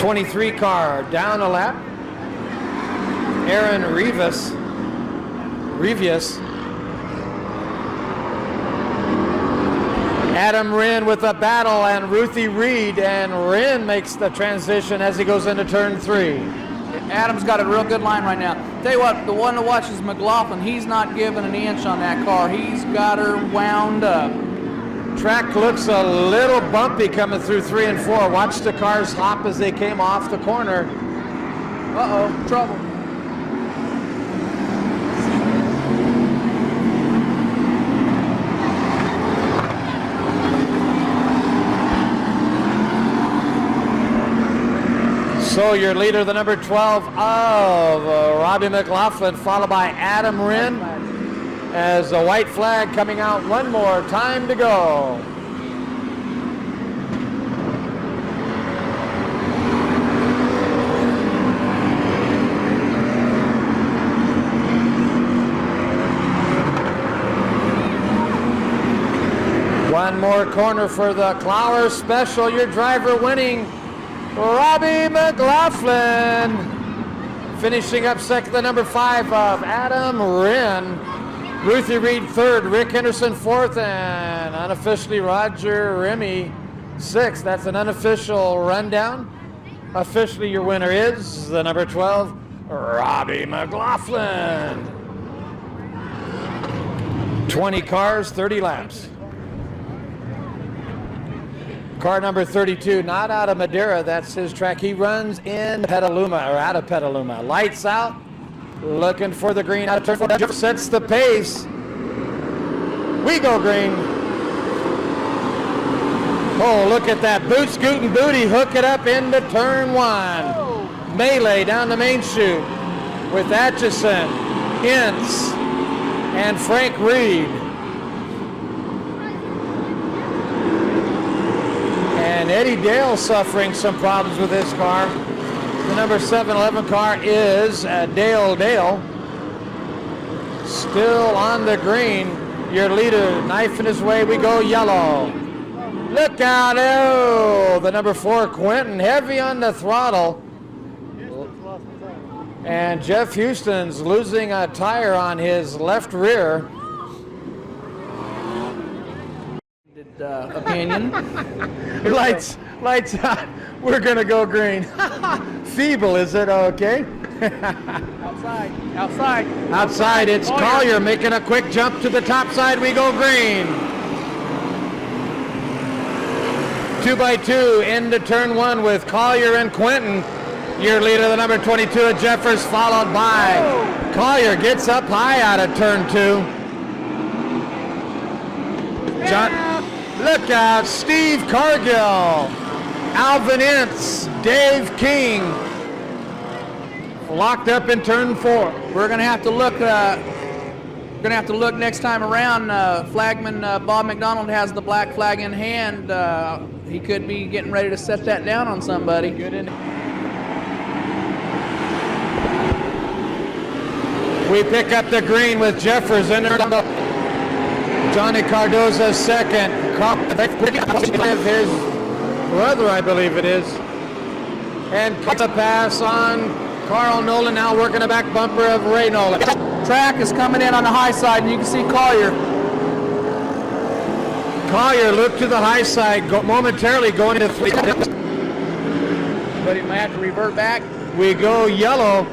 '23 car down a lap. Aaron Revius. Adam Wren with a battle and Ruthie Reed, and Wren makes the transition as he goes into turn 3. Adam's got a real good line right now. Tell you what, the one that watches McLaughlin, he's not giving an inch on that car. He's got her wound up. Track looks a little bumpy coming through 3 and 4. Watch the cars hop as they came off the corner. Uh-oh, trouble. So your leader, the number 12 of Robbie McLaughlin, followed by Adam Wren as a white flag coming out. One more time to go. One more corner for the Clower Special. Your driver winning, Robbie McLaughlin. Finishing up second, the number 5 of Adam Wren. Ruthie Reed third, Rick Henderson fourth, and unofficially Roger Remy sixth. That's an unofficial rundown. Officially your winner is the number 12, Robbie McLaughlin. 20 cars, 30 laps. Car number 32, not out of Madeira, that's his track. He runs in Petaluma, or out of Petaluma. Lights out, looking for the green out of turn 4. Jeff sets the pace. We go green. Oh, look at that. Boot scooting booty, hook it up into turn 1. Melee down the main chute with Atchison, Ince, and Frank Reed. And Eddie Dale suffering some problems with his car. The number 711 car is Dale. Still on the green. Your leader knifing his way. We go yellow. Look out. Oh, the number 4 Quentin heavy on the throttle. And Jeff Houston's losing a tire on his left rear. Opinion. Lights out. We're gonna go green. Feeble, is it? Okay. Outside. It's Collier making a quick jump to the top side. We go green. 2 by 2 into turn 1 with Collier and Quentin. Your leader, the number 22 of Jeffers, followed by Collier gets up high out of turn 2. Look out, Steve Cargill, Alvin Ince, Dave King, locked up in turn 4. We're going to have to look We're gonna have to look next time around. Flagman Bob McDonald has the black flag in hand. He could be getting ready to set that down on somebody. Good in. We pick up the green with Jeffers in there. Johnny Cardoza second. His brother, I believe it is. And cuts a pass on Carl Nolan, now working the back bumper of Ray Nolan. Track is coming in on the high side, and you can see Collier. Collier looked to the high side, momentarily going into three. But he might have to revert back. We go yellow.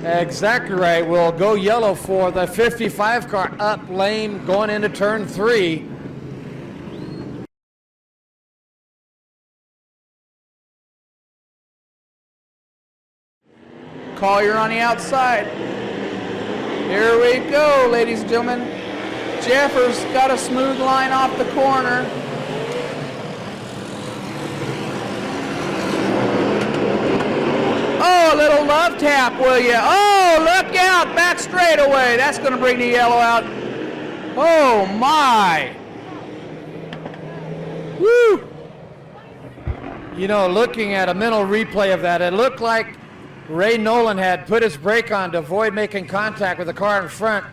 Exactly right. We'll go yellow for the 55 car up lane going into turn 3. Collier on the outside. Here we go, ladies and gentlemen. Jeffers got a smooth line off the corner. Oh, a little love tap, will you? Oh, look out, back straightaway. That's going to bring the yellow out. Oh, my. Woo. You know, looking at a mental replay of that, it looked like Ray Nolan had put his brake on to avoid making contact with the car in front.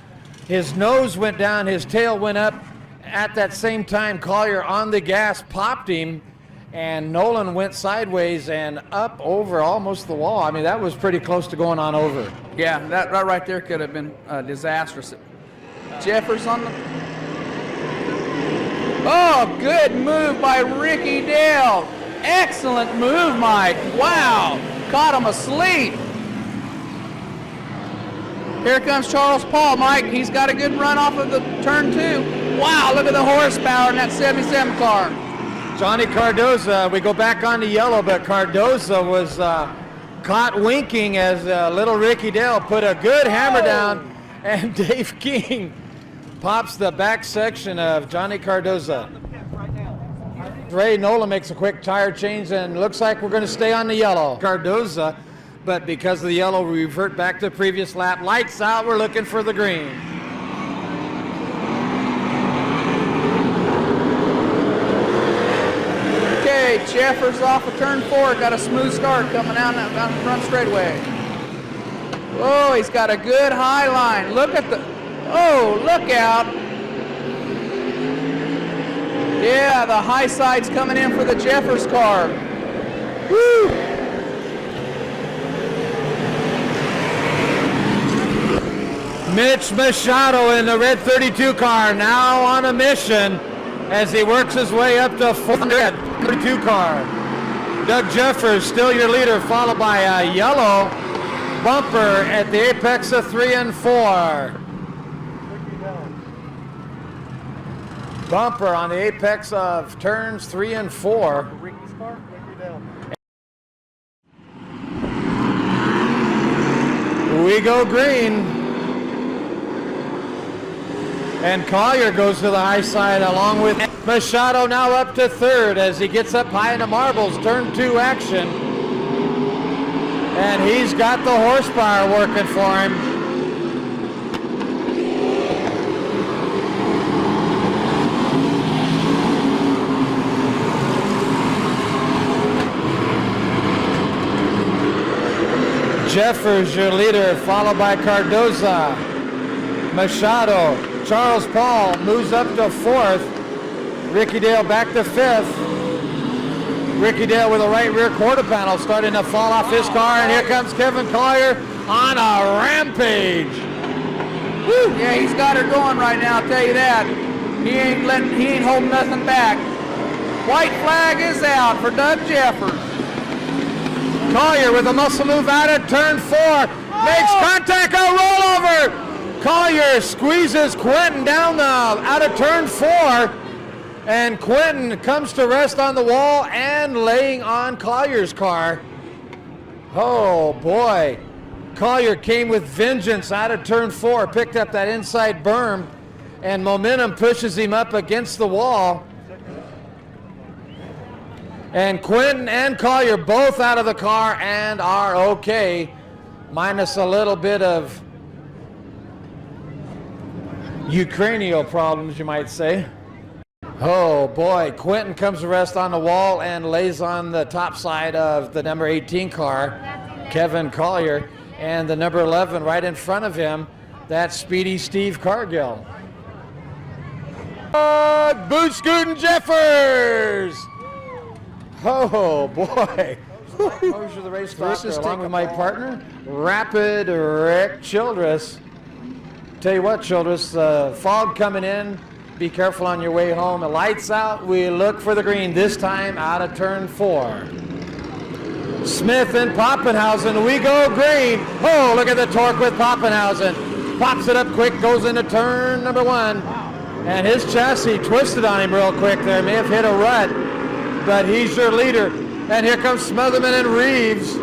His nose went down, his tail went up. At that same time, Collier on the gas popped him, and Nolan went sideways and up over almost the wall. I mean, that was pretty close to going on over. Yeah, that right there could have been disastrous. Jeffers on the... Oh, good move by Ricky Dale. Excellent move, Mike. Wow. Caught him asleep. Here comes Charles Paul, Mike. He's got a good run off of the turn 2. Wow, look at the horsepower in that 77 car. Johnny Cardoza, we go back on to yellow, but Cardoza was caught winking as little Ricky Dale put a good hammer down, and Dave King pops the back section of Johnny Cardoza. Ray Nolan makes a quick tire change, and looks like we're going to stay on the yellow. Cardoza, but because of the yellow, we revert back to the previous lap. Lights out, we're looking for the green. Okay, Jeffers off of turn 4, got a smooth start coming out the front straightaway. Oh, he's got a good high line. Look at the, oh, look out. Yeah, the high side's coming in for the Jeffers car. Woo! Mitch Machado in the red 32 car, now on a mission as he works his way up to 32 car. Doug Jeffers, still your leader, followed by a yellow bumper at the apex of 3 and 4. Bumper on the apex of turns 3 and 4. We go green. And Collier goes to the high side along with Machado, now up to 3rd as he gets up high into marbles. Turn 2 action. And he's got the horsepower working for him. Jeffers, your leader, followed by Cardoza, Machado, Charles Paul moves up to 4th, Ricky Dale back to 5th. Ricky Dale with a right rear quarter panel starting to fall off his car, and here comes Kevin Collier on a rampage. Woo! Yeah, he's got her going right now, I'll tell you that. He ain't holding nothing back. White flag is out for Doug Jeffers. Collier with a muscle move out at turn 4. Makes contact, a rollover. Collier squeezes Quentin down out of turn 4. And Quentin comes to rest on the wall and laying on Collier's car. Oh boy. Collier came with vengeance out of turn 4, picked up that inside berm, and momentum pushes him up against the wall. And Quentin and Collier both out of the car and are okay, minus a little bit of Ukrainian problems, you might say. Oh boy, Quentin comes to rest on the wall and lays on the top side of the number 18 car, Kevin Collier, and the number 11 right in front of him, that's Speedy Steve Cargill. Boot Scootin' Jeffers! Oh boy. Mosher the race doctor, along with my partner, Rapid Rick Childress. Tell you what, Childress, fog coming in. Be careful on your way home. The lights out. We look for the green. This time out of turn 4. Smith and Poppenhausen. We go green. Oh, look at the torque with Poppenhausen. Pops it up quick. Goes into turn number 1. And his chassis twisted on him real quick there. May have hit a rut. But he's your leader. And here comes Smotherman and Reeves.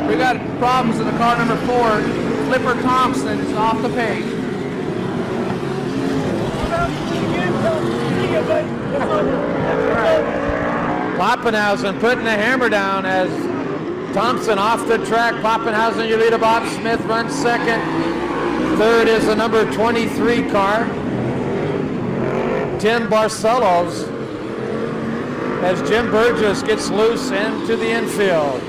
We got problems in the car number 4. Flipper Thompson is off the pace. Poppenhausen putting the hammer down as Thompson off the track. Poppenhausen, your leader. Bob Smith runs second. Third is the number 23 car, Tim Barcelos, as Jim Burgess gets loose into the infield.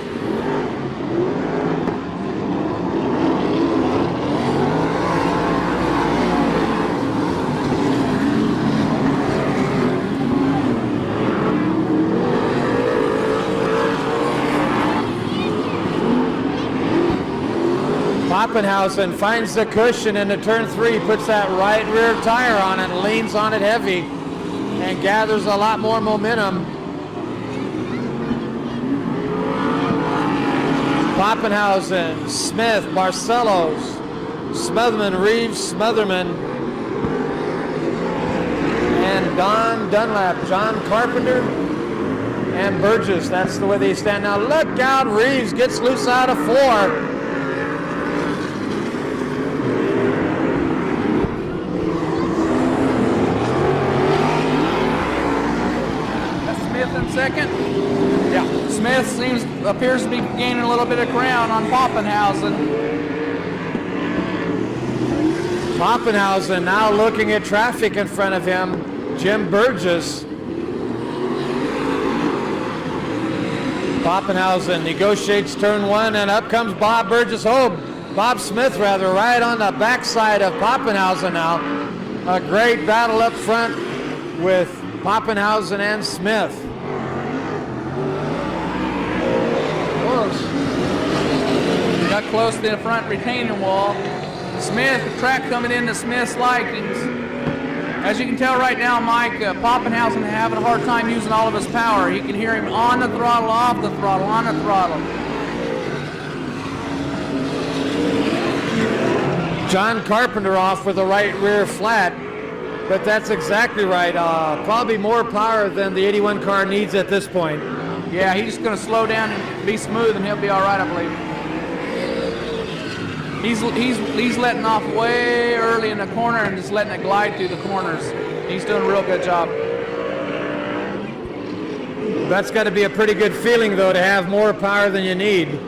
Poppenhausen finds the cushion into turn 3, puts that right rear tire on it, leans on it heavy, and gathers a lot more momentum. Poppenhausen, Smith, Barcelos, Smotherman, Reeves, Smotherman, and Don Dunlap, John Carpenter, and Burgess. That's the way they stand now. Look out, Reeves gets loose out of 4. Second. Yeah. Smith appears to be gaining a little bit of ground on Poppenhausen. Poppenhausen now looking at traffic in front of him. Jim Burgess. Poppenhausen negotiates turn 1, and up comes Bob Burgess. Oh, Bob Smith rather, right on the backside of Poppenhausen now. A great battle up front with Poppenhausen and Smith. Got close to the front retaining wall. Smith, the track coming into Smith's likings. As you can tell right now, Mike, Poppenhausen having a hard time using all of his power. You can hear him on the throttle, off the throttle, on the throttle. John Carpenter off with the right rear flat, but that's exactly right. Probably more power than the 81 car needs at this point. Yeah, he's just going to slow down and be smooth, and he'll be all right, I believe. He's letting off way early in the corner and just letting it glide through the corners. He's doing a real good job. That's got to be a pretty good feeling, though, to have more power than you need.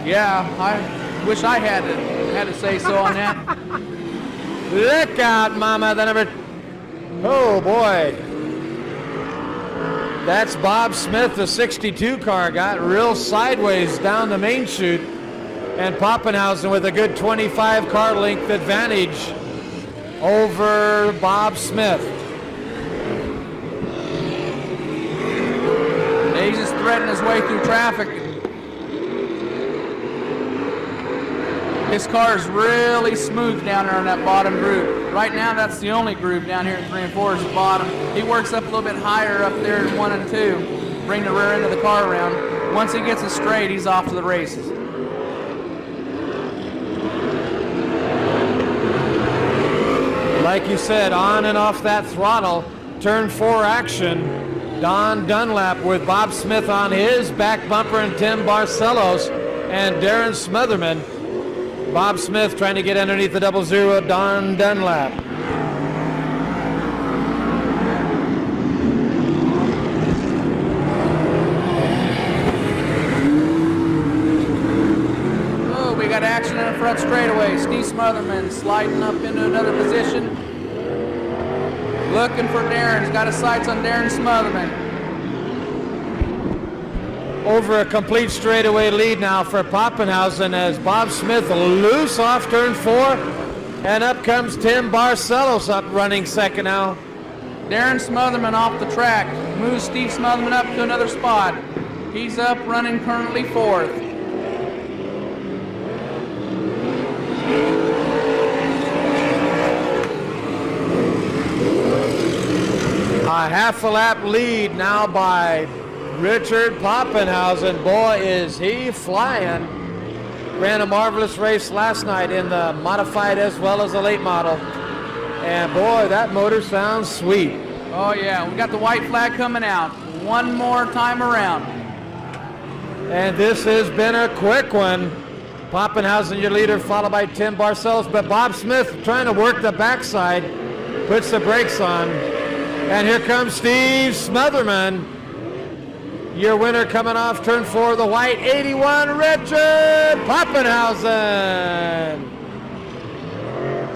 Yeah, I wish I had to say so on that. Look out, mama, the number. Oh boy. That's Bob Smith, the 62 car, got real sideways down the main chute. And Poppenhausen with a good 25 car length advantage over Bob Smith. He's just threading his way through traffic. His car is really smooth down there on that bottom groove. Right now, that's the only groove down here at 3 and 4 is the bottom. He works up a little bit higher up there in 1 and 2, bring the rear end of the car around. Once he gets it straight, he's off to the races. Like you said, on and off that throttle, turn 4 action. Don Dunlap with Bob Smith on his back bumper and Tim Barcelos and Darren Smotherman. Bob Smith trying to get underneath the 00, Don Dunlap. Oh, we got action in front straightaway. Steve Smotherman sliding up into another position. Looking for Darren. He's got his sights on Darren Smotherman. Over a complete straightaway lead now for Pappenhausen as Bob Smith loose off turn 4. And up comes Tim Barcelos up running second now. Darren Smotherman off the track. Moves Steve Smotherman up to another spot. He's up running currently 4th. A half a lap lead now by Richard Pappenhausen. Boy, is he flying. Ran a marvelous race last night in the modified as well as the late model. And boy, that motor sounds sweet. Oh yeah, we got the white flag coming out. One more time around. And this has been a quick one. Pappenhausen, your leader, followed by Tim Barcelos. But Bob Smith trying to work the backside, puts the brakes on. And here comes Steve Smotherman. Your winner coming off turn 4, the white 81, Richard Pappenhausen.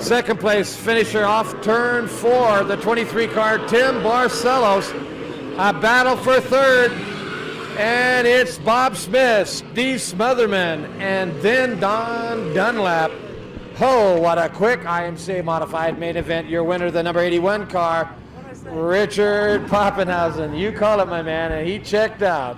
Second place finisher off turn 4, the 23 car, Tim Barcelos. A battle for third. And it's Bob Smith, Steve Smotherman, and then Don Dunlap. Oh, what a quick IMCA modified main event. Your winner, the number 81 car, Richard Pappenhausen. You call it, my man, and he checked out.